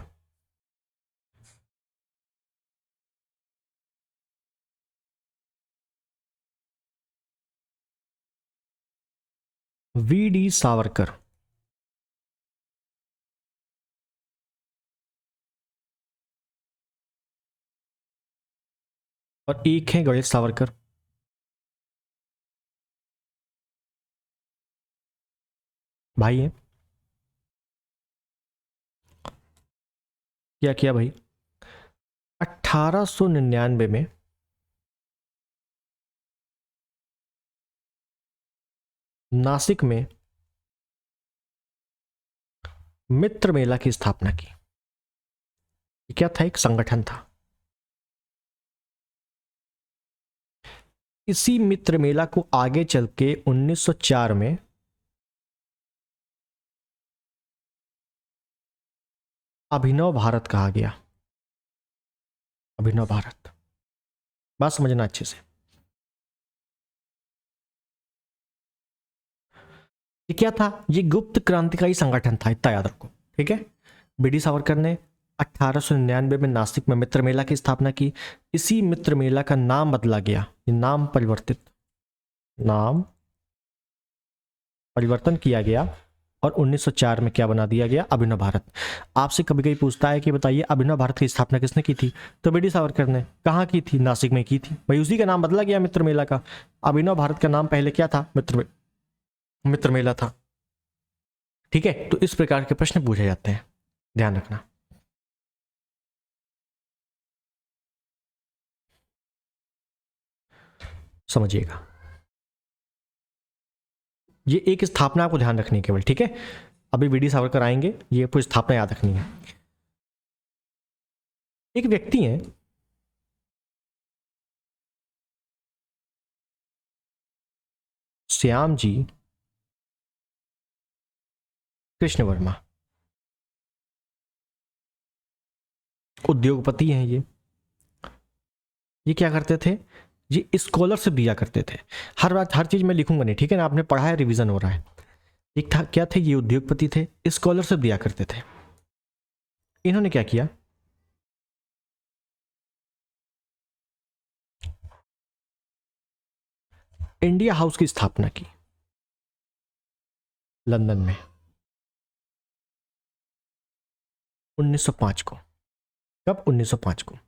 वी.डी. सावरकर। और एक है गणेश सावरकर। भाई है। क्या किया भाई? 1899 में नासिक में मित्र मेला की स्थापना की। क्या था? एक संगठन था। इसी मित्र मेला को आगे चल के 1904 में अभिनव भारत कहा गया। अभिनव भारत, बात समझना अच्छे से। ये क्या था? ये गुप्त क्रांतिकारी संगठन था, इतना याद रखो। ठीक है, बी.डी. सावरकर ने 1899 में नासिक में मित्र मेला की स्थापना की। इसी मित्र मेला का नाम बदला गया, ये नाम परिवर्तन किया गया और 1904 में क्या बना दिया गया? अभिनव भारत। आपसे कभी कभी पूछता है कि बताइए अभिनव भारत की स्थापना किसने की थी? तो बी.डी. सावरकर ने। कहाँ की थी? नासिक में की थी भाई, उसी का नाम बदला गया मित्र मेला का। अभिनव भारत का नाम पहले क्या था? मित्र मेला था। ठीक है, तो इस प्रकार के प्रश्न पूछे जाते हैं, ध्यान रखना। समझिएगा, ये एक स्थापना आपको ध्यान रखनी है केवल। ठीक है, अभी वी.डी. सावरकर आएंगे, ये पूरी स्थापना याद रखनी है। एक व्यक्ति है, श्याम जी कृष्ण वर्मा, उद्योगपति हैं ये क्या करते थे? ये स्कॉलरशिप दिया करते थे। हर बात हर चीज मैं लिखूंगा नहीं, ठीक है ना, आपने पढ़ा है, रिवीजन हो रहा है। ये था क्या थे? ये उद्योगपति थे, स्कॉलरशिप दिया करते थे। इन्होंने क्या किया? इंडिया हाउस की स्थापना की लंदन में 1905 को। कब? 1905 को।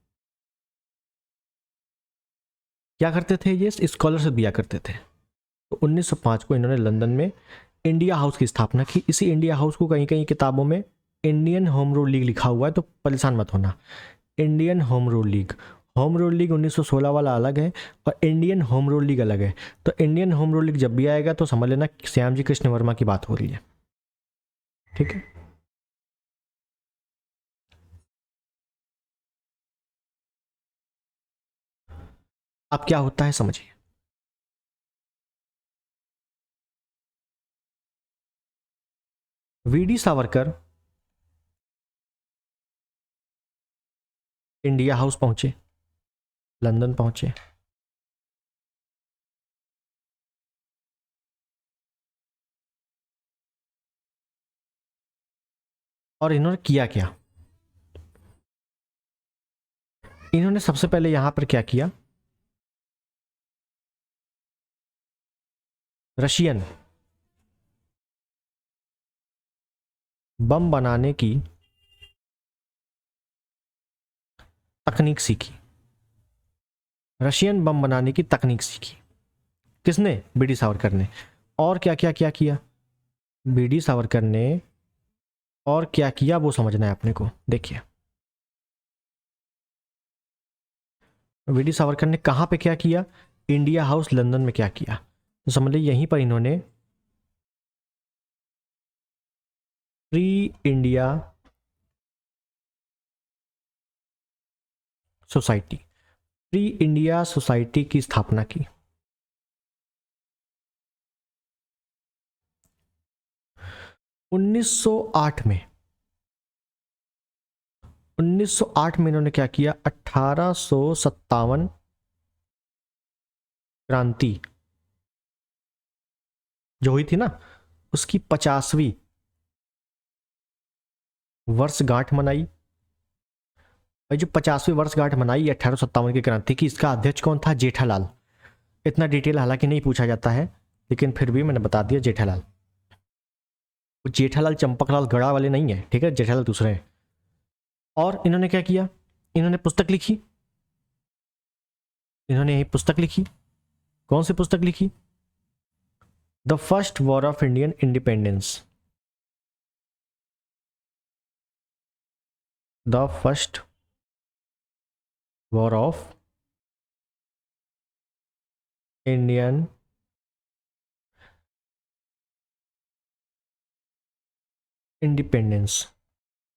क्या करते थे? ये स्कॉलरशिप दिया करते थे। तो 1905 को इन्होंने लंदन में इंडिया हाउस की स्थापना की। इसी इंडिया हाउस को कहीं कहीं किताबों में इंडियन होम रूल लीग लिखा हुआ है, तो परेशान मत होना। Indian home rule league, home rule league 1916 वाला अलग है और इंडियन होम रूल लीग अलग है। तो इंडियन होम रूल लीग जब भी आएगा तो समझ लेना श्याम जी कृष्ण वर्मा की बात हो रही है। ठीक है, अब क्या होता है समझिए। वी.डी. सावरकर इंडिया हाउस पहुंचे, लंदन पहुंचे। और इन्होंने किया क्या? इन्होंने सबसे पहले यहां पर क्या किया? रशियन बम बनाने की तकनीक सीखी। रशियन बम बनाने की तकनीक सीखी किसने? बी.डी. सावरकर ने। और क्या क्या क्या किया बी.डी. सावरकर ने? और क्या किया वो समझना है अपने को। देखिए, वी.डी. सावरकर ने कहां पे क्या किया? इंडिया हाउस लंदन में क्या किया? तो समझ लीजिए यहीं पर इन्होंने free India society, free India society की स्थापना की? 1908 में। 1908 में इन्होंने क्या किया? 1857 क्रांति जो हुई थी ना, उसकी 50वीं वर्षगांठ मनाई। और जो 50वीं वर्षगांठ मनाई 1857 की क्रांति की, इसका अध्यक्ष कौन था? जेठालाल। इतना डिटेल हालांकि नहीं पूछा जाता है, लेकिन फिर भी मैंने बता दिया, जेठालाल। वो जेठालाल चंपकलाल गढ़ा वाले नहीं है, ठीक है, जेठालाल दूसरे हैं। और इन्होंने क्या किया? इन्होंने पुस्तक लिखी। इन्होंने यही पुस्तक लिखी। कौन सी पुस्तक लिखी? The first war of Indian independence. The first war of Indian independence.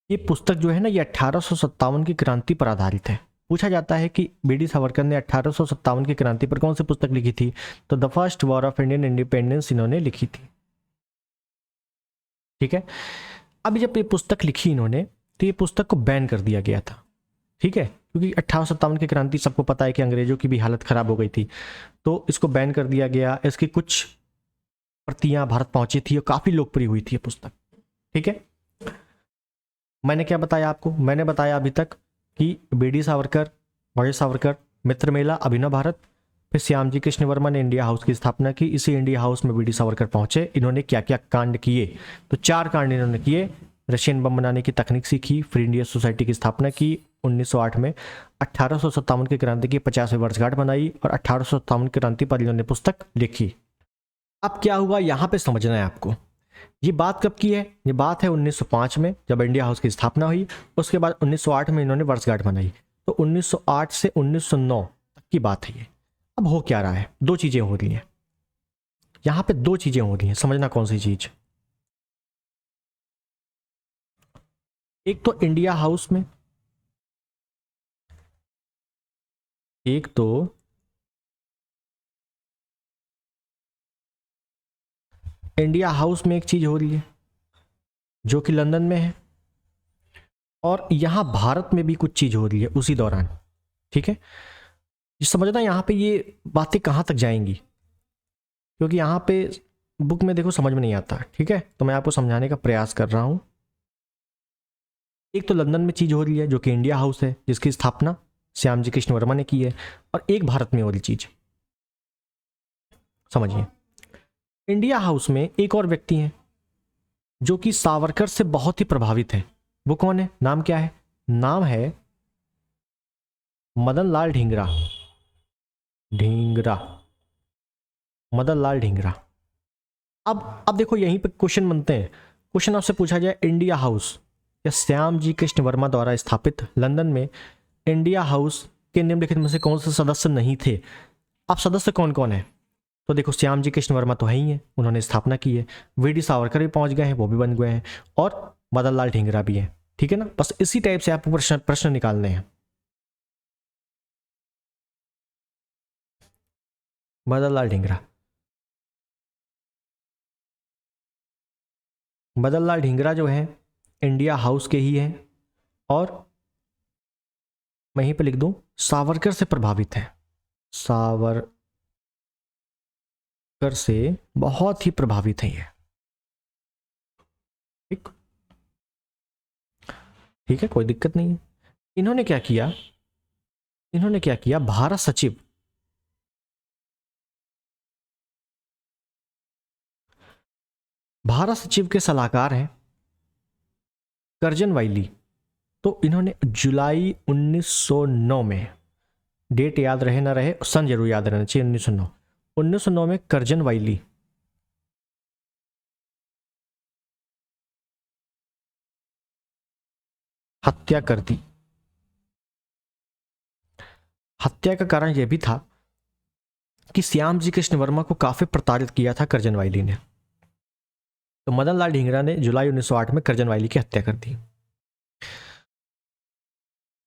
ये पुस्तक जो है ना, ये 1857 की क्रांति पर आधारित है। पूछा जाता है कि बीडी सावरकर ने 1857 की क्रांति पर कौन सी पुस्तक लिखी थी? तो the first war of Indian independence इन्होंने लिखी थी। ठीक है। अभी जब ये पुस्तक लिखी इन्होंने, तो ये पुस्तक को बैन कर दिया गया था। ठीक है, क्योंकि 1857 की क्रांति सबको पता है कि अंग्रेजों की भी हालत खराब हो गई थी, तो इसको बैन कर दिया गया। इसकी कुछ प्रतियां भारत पहुंची थी और काफी लोकप्रिय हुई थी ये पुस्तक। ठीक है, मैंने क्या बताया आपको? मैंने बताया अभी तक कि बीडी सावरकर, वाय सावरकर, मित्र मेला, अभिनव भारत, फिर श्यामजी कृष्ण वर्मा ने इंडिया हाउस की स्थापना की। इसी इंडिया हाउस में बीडी सावरकर पहुंचे। इन्होंने क्या क्या कांड किए? तो 4 कांड इन्होंने किए। रशियन बम बनाने की तकनीक सीखी, फ्री इंडिया सोसाइटी की स्थापना की 1908 में, 1857 की क्रांति की 50वीं वर्षगांठ बनाई और 1857 क्रांति पर इन्होंने पुस्तक लिखी। अब क्या हुआ यहाँ पे समझना है आपको। ये बात कब की है? ये बात है 1905 में, जब इंडिया हाउस की स्थापना हुई। उसके बाद 1908 में इन्होंने वर्षगांठ बनाई। तो 1908 से 1909 तक की बात है ये। अब हो क्या रहा है? 2 चीजें हो रही हैं यहाँ पे, 2 चीजें हो रही हैं, समझना कौन सी चीज। एक तो इंडिया हाउस में, एक तो इंडिया हाउस में एक चीज हो रही है जो कि लंदन में है, और यहां भारत में भी कुछ चीज हो रही है उसी दौरान। ठीक है, ये समझना यहाँ पे ये बातें कहाँ तक जाएंगी, क्योंकि यहाँ पे बुक में देखो समझ में नहीं आता। ठीक है, तो मैं आपको समझाने का प्रयास कर रहा हूं। एक तो लंदन में चीज हो रही है जो कि इंडिया हाउस है, जिसकी स्थापना श्यामजी कृष्ण वर्मा ने की है, और एक भारत में हो रही चीज। समझिए, इंडिया हाउस में एक और व्यक्ति हैं जो कि सावरकर से बहुत ही प्रभावित है। वो कौन है? नाम क्या है? नाम है मदन लाल ढींगरा। ढींगरा, मदन लाल ढींगरा। अब देखो यहीं पे क्वेश्चन बनते हैं। क्वेश्चन आपसे पूछा जाए, इंडिया हाउस या श्यामजी कृष्ण वर्मा द्वारा स्थापित लंदन में इंडिया हाउस के निम्नलिखित में से कौन से सदस्य नहीं थे? अब सदस्य कौन कौन है? तो देखो, श्यामजी कृष्ण वर्मा तो है ही है, उन्होंने स्थापना की है। वीडी सावरकर भी पहुंच गए हैं, वो भी बन गए हैं, और मदन लाल ढींगरा भी है। ठीक है ना, बस इसी टाइप से आपको प्रश्न निकालने हैं। मदन लाल ढींगरा, मदन लाल ढींगरा जो है इंडिया हाउस के ही हैं, और मैं यहीं पे लिख दूं, सावरकर से प्रभावित है। सावरकर से बहुत ही प्रभावित है ये। ठीक, ठीक है, कोई दिक्कत नहीं है। इन्होंने क्या किया? इन्होंने क्या किया? भारत सचिव, भारत सचिव के सलाहकार हैं कर्जन वाइली। तो इन्होंने जुलाई 1909 में, डेट याद रहे ना रहे, सन जरूर याद रहना चाहिए, 1909, 1909 में कर्जन वाइली हत्या कर दी। हत्या का कारण यह भी था कि श्यामजी कृष्ण वर्मा को काफी प्रताड़ित किया था कर्जन वाइली ने। तो मदन लाल ढींगरा ने जुलाई 1908 में करजन वायली की हत्या कर दी।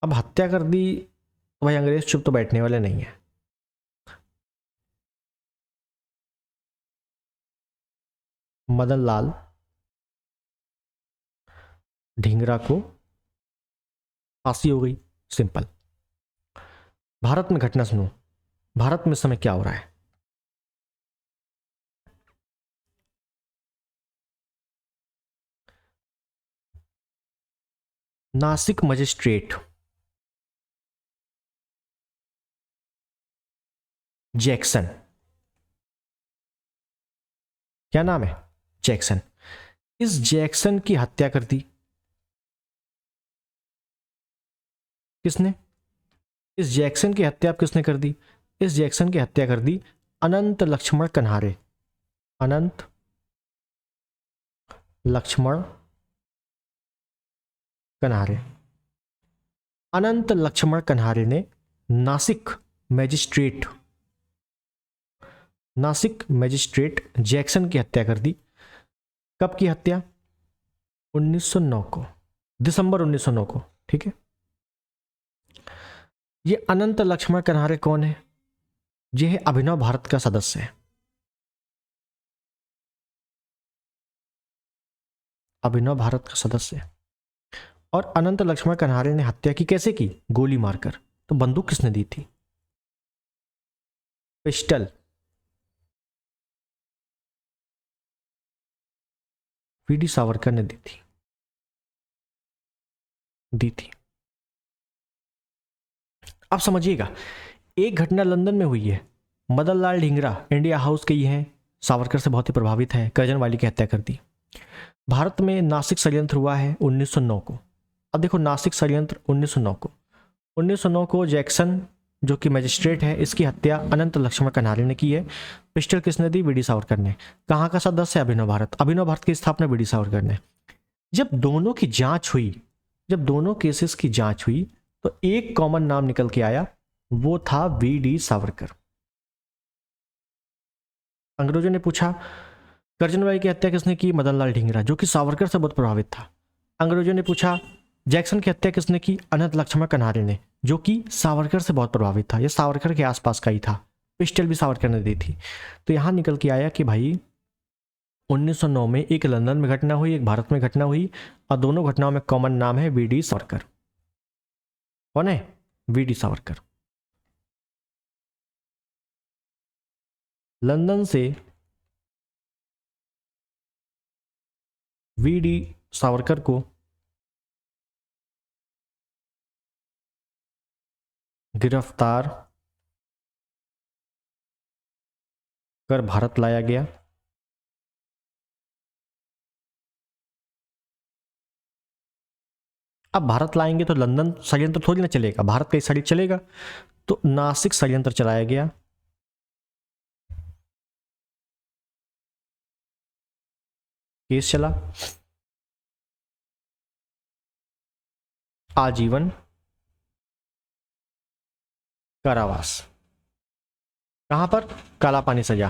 अब हत्या कर दी तो भाई अंग्रेज चुप तो बैठने वाले नहीं है। मदन लाल ढींगरा को फांसी हो गई, सिंपल। भारत में घटना सुनो, भारत में इस समय क्या हो रहा है। नासिक मजिस्ट्रेट जैक्सन, क्या नाम है, जैक्सन। इस जैक्सन की हत्या कर दी किसने, इस जैक्सन की हत्या किसने कर दी, इस जैक्सन की हत्या कर दी अनंत लक्ष्मण कन्हारे। अनंत लक्ष्मण कन्हारे। अनंत लक्ष्मण कन्हारे ने नासिक मैजिस्ट्रेट जैक्सन की हत्या कर दी। कब की हत्या, 1909 को, दिसंबर 1909 को, ठीक है। ये अनंत लक्ष्मण कन्हारे कौन है, ये है अभिनव भारत का सदस्य है। अभिनव भारत का सदस्य है। और अनंत लक्ष्मण कन्हारे ने हत्या की, कैसे की, गोली मारकर। तो बंदूक किसने दी थी, पिस्टल वीडी सावरकर ने दी थी। अब समझिएगा, एक घटना लंदन में हुई है, मदन लाल ढींगरा इंडिया हाउस के ही हैं, सावरकर से बहुत ही प्रभावित है, करजन वाली की हत्या कर दी। भारत में नासिक षड्यंत्र हुआ है 1909 को। अब देखो, नासिक षड्यंत्र 1909 को जैक्सन जो कि मजिस्ट्रेट है, इसकी हत्या अनंत लक्ष्मण कन्हारे ने की है। पिस्टल किसने दी, वीडी सावरकर ने। कहाँ का सदस्य है, अभिनव भारत की स्थापना वीडी सावरकर ने। जब दोनों की जांच हुई, जब दोनों केसेस की जांच हुई, तो एक कॉमन नाम निकल के आया, वो था वीडी सावरकर। अंग्रेजों ने पूछा करजनवाली की हत्या किसने की, मदन लाल ढींगरा, जो कि सावरकर से बहुत प्रभावित था। अंग्रेजों ने पूछा जैक्सन की हत्या किसने की, अनंत लक्ष्मण कन्हारे ने, जो कि सावरकर से बहुत प्रभावित था, यह सावरकर के आसपास का ही था। पिस्टल भी सावरकर ने दी थी। तो यहां निकल के आया कि भाई 1909 में एक लंदन में घटना हुई, एक भारत में घटना हुई, और दोनों घटनाओं में कॉमन नाम है वीडी सावरकर। कौन है, वीडी सावरकर। लंदन से वीडी सावरकर को गिरफ्तार कर भारत लाया गया। अब भारत लाएंगे तो लंदन षड्यंत्र थोड़ी ना चलेगा, भारत का ही षड्यंत्र चलेगा। तो नासिक षड्यंत्र चलाया गया। केस चला, आजीवन कारावास। कहां पर, काला पानी सजा।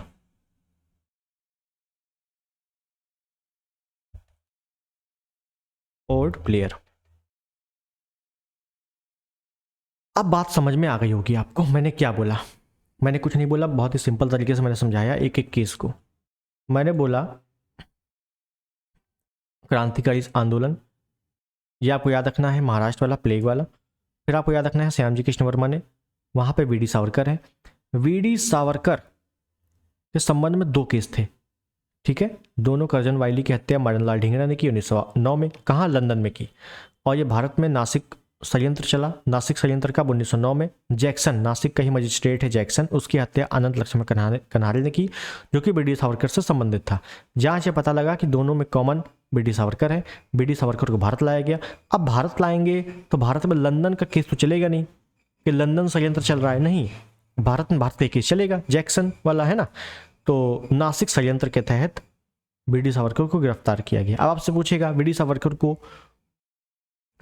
Port Blair. अब बात समझ में आ गई होगी आपको, मैंने क्या बोला। मैंने कुछ नहीं बोला, बहुत ही सिंपल तरीके से मैंने समझाया एक एक केस को। मैंने बोला क्रांतिकारी आंदोलन, ये आपको याद रखना है, महाराष्ट्र वाला प्लेग वाला। फिर आपको याद रखना है श्यामजी कृष्ण वर्मा ने, वहां पे वीडी सावरकर है। वीडी सावरकर के संबंध में दो केस थे, ठीक है। दोनों करजन वायली की हत्या मदन लाल ढींगरा ने की 1909 में, कहाँ, लंदन में की। और ये भारत में नासिक षड्यंत्र चला। नासिक षड्यंत्र का 1909 में जैक्सन, नासिक का ही मजिस्ट्रेट है जैक्सन, उसकी हत्या अनंत लक्ष्मण कन्हारे ने की, जो कि वीडी सावरकर से संबंधित था। जहां से पता लगा कि दोनों में कॉमन वीडी सावरकर है, वीडी सावरकर को भारत लाया गया। अब भारत लाएंगे तो भारत में लंदन का केस तो चलेगा नहीं कि लंदन षड्यंत्र चल रहा है, नहीं, भारत में भारत का केस चलेगा, जैक्सन वाला है ना। तो नासिक षड्यंत्र के तहत वीडी सावरकर को गिरफ्तार किया गया। अब आपसे पूछेगा वीडी सावरकर को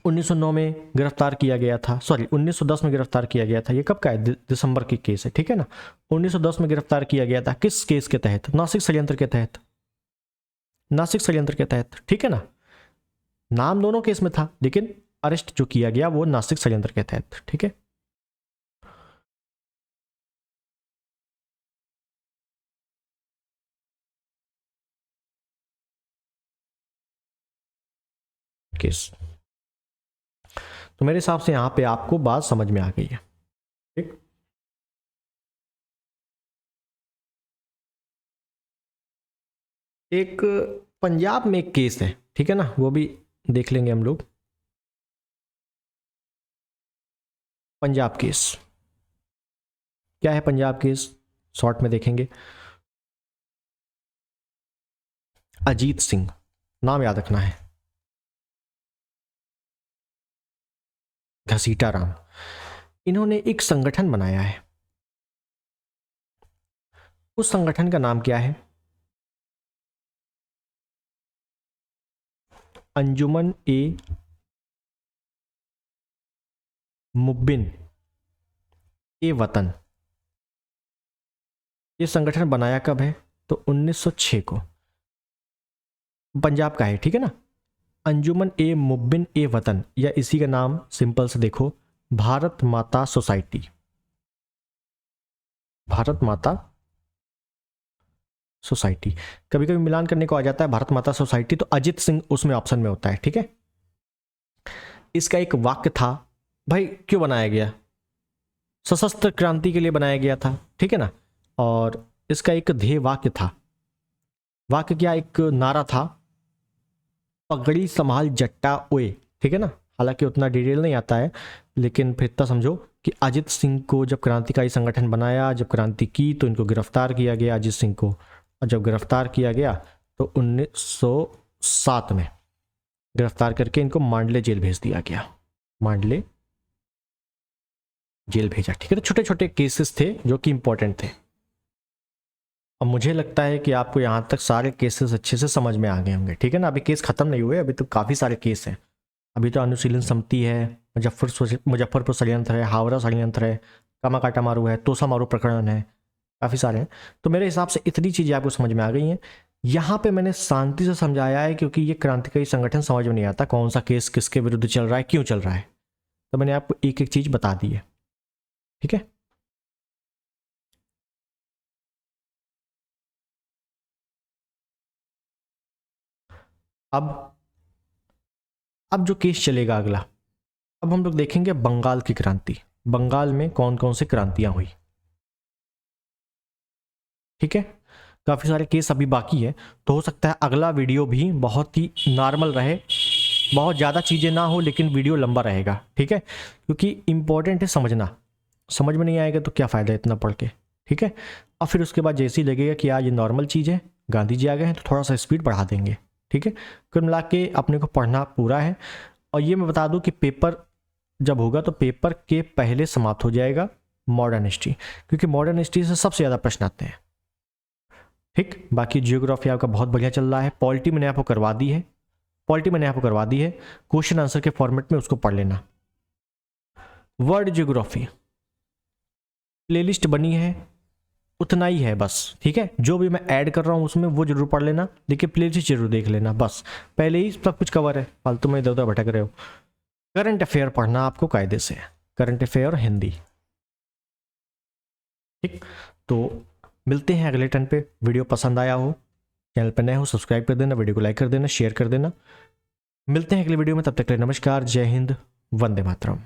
1909 में गिरफ्तार किया गया था, सॉरी 1910 में गिरफ्तार किया गया था। ये कब का है, दिसंबर की केस है, ठीक है ना। 1910 में गिरफ्तार किया गया था, किस केस के तहत, नासिक षड्यंत्र के तहत। नासिक षड्यंत्र के तहत, ठीक है ना। नाम दोनों केस में था लेकिन अरेस्ट जो किया गया वो नासिक षड्यंत्र के तहत, ठीक है। केस तो मेरे हिसाब से यहां पे आपको बात समझ में आ गई है, ठीक। एक पंजाब में एक केस है, ठीक है ना, वो भी देख लेंगे हम लोग। पंजाब केस क्या है, पंजाब केस शॉर्ट में देखेंगे। अजीत सिंह नाम याद रखना है, घसीटा राम, इन्होंने एक संगठन बनाया है। उस संगठन का नाम क्या है? अंजुमन ए मुब्बिन ए वतन। ये संगठन बनाया कब है? तो 1906 को, पंजाब का है, ठीक है ना। अंजुमन ए मुब्बिन ए वतन, या इसी का नाम सिंपल से देखो, भारत माता सोसाइटी। भारत माता सोसाइटी, कभी कभी मिलान करने को आ जाता है भारत माता सोसाइटी, तो अजित सिंह उसमें ऑप्शन में होता है, ठीक है। इसका एक वाक्य था, भाई क्यों बनाया गया? सशस्त्र क्रांति के लिए बनाया गया था, ठीक है ना। और इसका एक ध्येय वाक्य था, वाक्य क्या, एक नारा था, पगड़ी संभाल जट्टा ओए, ठीक है ना। हालांकि उतना डिटेल नहीं आता है, लेकिन फिर इतना समझो कि अजित सिंह को जब क्रांतिकारी संगठन बनाया, जब क्रांति की तो इनको गिरफ्तार किया गया अजित सिंह को, और जब गिरफ्तार किया गया तो 1907 में गिरफ्तार करके इनको मांडले जेल भेज दिया गया, मांडले जेल भेजा, ठीक है। तो छोटे छोटे केसेस थे जो कि इंपॉर्टेंट थे। अब मुझे लगता है कि आपको यहाँ तक सारे केसेस अच्छे से समझ में आ गए होंगे, ठीक है ना। अभी केस खत्म नहीं हुए, अभी तो काफ़ी सारे केस हैं। अभी तो अनुशीलन समिति है, मुजफ्फरपुर षड्यंत्र है, हावड़ा षड्यंत्र है, कामाकाटा मारू है, तोसा मारू प्रकरण है, काफ़ी सारे हैं। तो मेरे हिसाब से इतनी चीज़ें आपको समझ में आ गई हैं। यहाँ पे मैंने शांति से समझाया है, क्योंकि ये क्रांतिकारी संगठन समझ में नहीं आता कौन सा केस किसके विरुद्ध चल रहा है, क्यों चल रहा है। तो मैंने आपको एक एक चीज़ बता दी है, ठीक है। अब जो केस चलेगा अगला, अब हम लोग देखेंगे बंगाल की क्रांति। बंगाल में कौन कौन सी क्रांतियां हुई, ठीक है। काफ़ी सारे केस अभी बाकी है, तो हो सकता है अगला वीडियो भी बहुत ही नॉर्मल रहे, बहुत ज़्यादा चीज़ें ना हो, लेकिन वीडियो लंबा रहेगा, ठीक है। क्योंकि इंपॉर्टेंट है समझना, समझ में नहीं आएगा तो क्या फ़ायदा इतना पढ़ के, ठीक है। और फिर उसके बाद जैसे ही लगेगा कि आज ये नॉर्मल चीज़ है, गांधी जी आ गए हैं, तो थोड़ा सा स्पीड बढ़ा देंगे, ठीक है। कुल मिला के अपने को पढ़ना पूरा है। और ये मैं बता दूं कि पेपर जब होगा तो पेपर के पहले समाप्त हो जाएगा मॉडर्न हिस्ट्री, क्योंकि मॉडर्न हिस्ट्री से सबसे ज़्यादा प्रश्न आते हैं, ठीक। बाकी जियोग्राफी आपका बहुत बढ़िया चल रहा है। पॉलिटी मैंने आपको करवा दी है, क्वेश्चन आंसर के फॉर्मेट में उसको पढ़ लेना। वर्ल्ड जियोग्राफी प्लेलिस्ट बनी है, उतना ही है बस, ठीक है। जो भी मैं ऐड कर रहा हूँ उसमें वो जरूर पढ़ लेना, लेकिन प्लेलिस्ट जरूर देख लेना, बस पहले ही सब कुछ कवर है, फालतू में इधर उधर भटक रहे हो। करंट अफेयर पढ़ना आपको कायदे से, करंट अफेयर और हिंदी, ठीक। तो मिलते हैं अगले टर्न पे। वीडियो पसंद आया हो, चैनल पर नए हो सब्सक्राइब कर देना, वीडियो को लाइक कर देना, शेयर कर देना। मिलते हैं अगले वीडियो में, तब तक के लिए नमस्कार, जय हिंद, वंदे मातरम।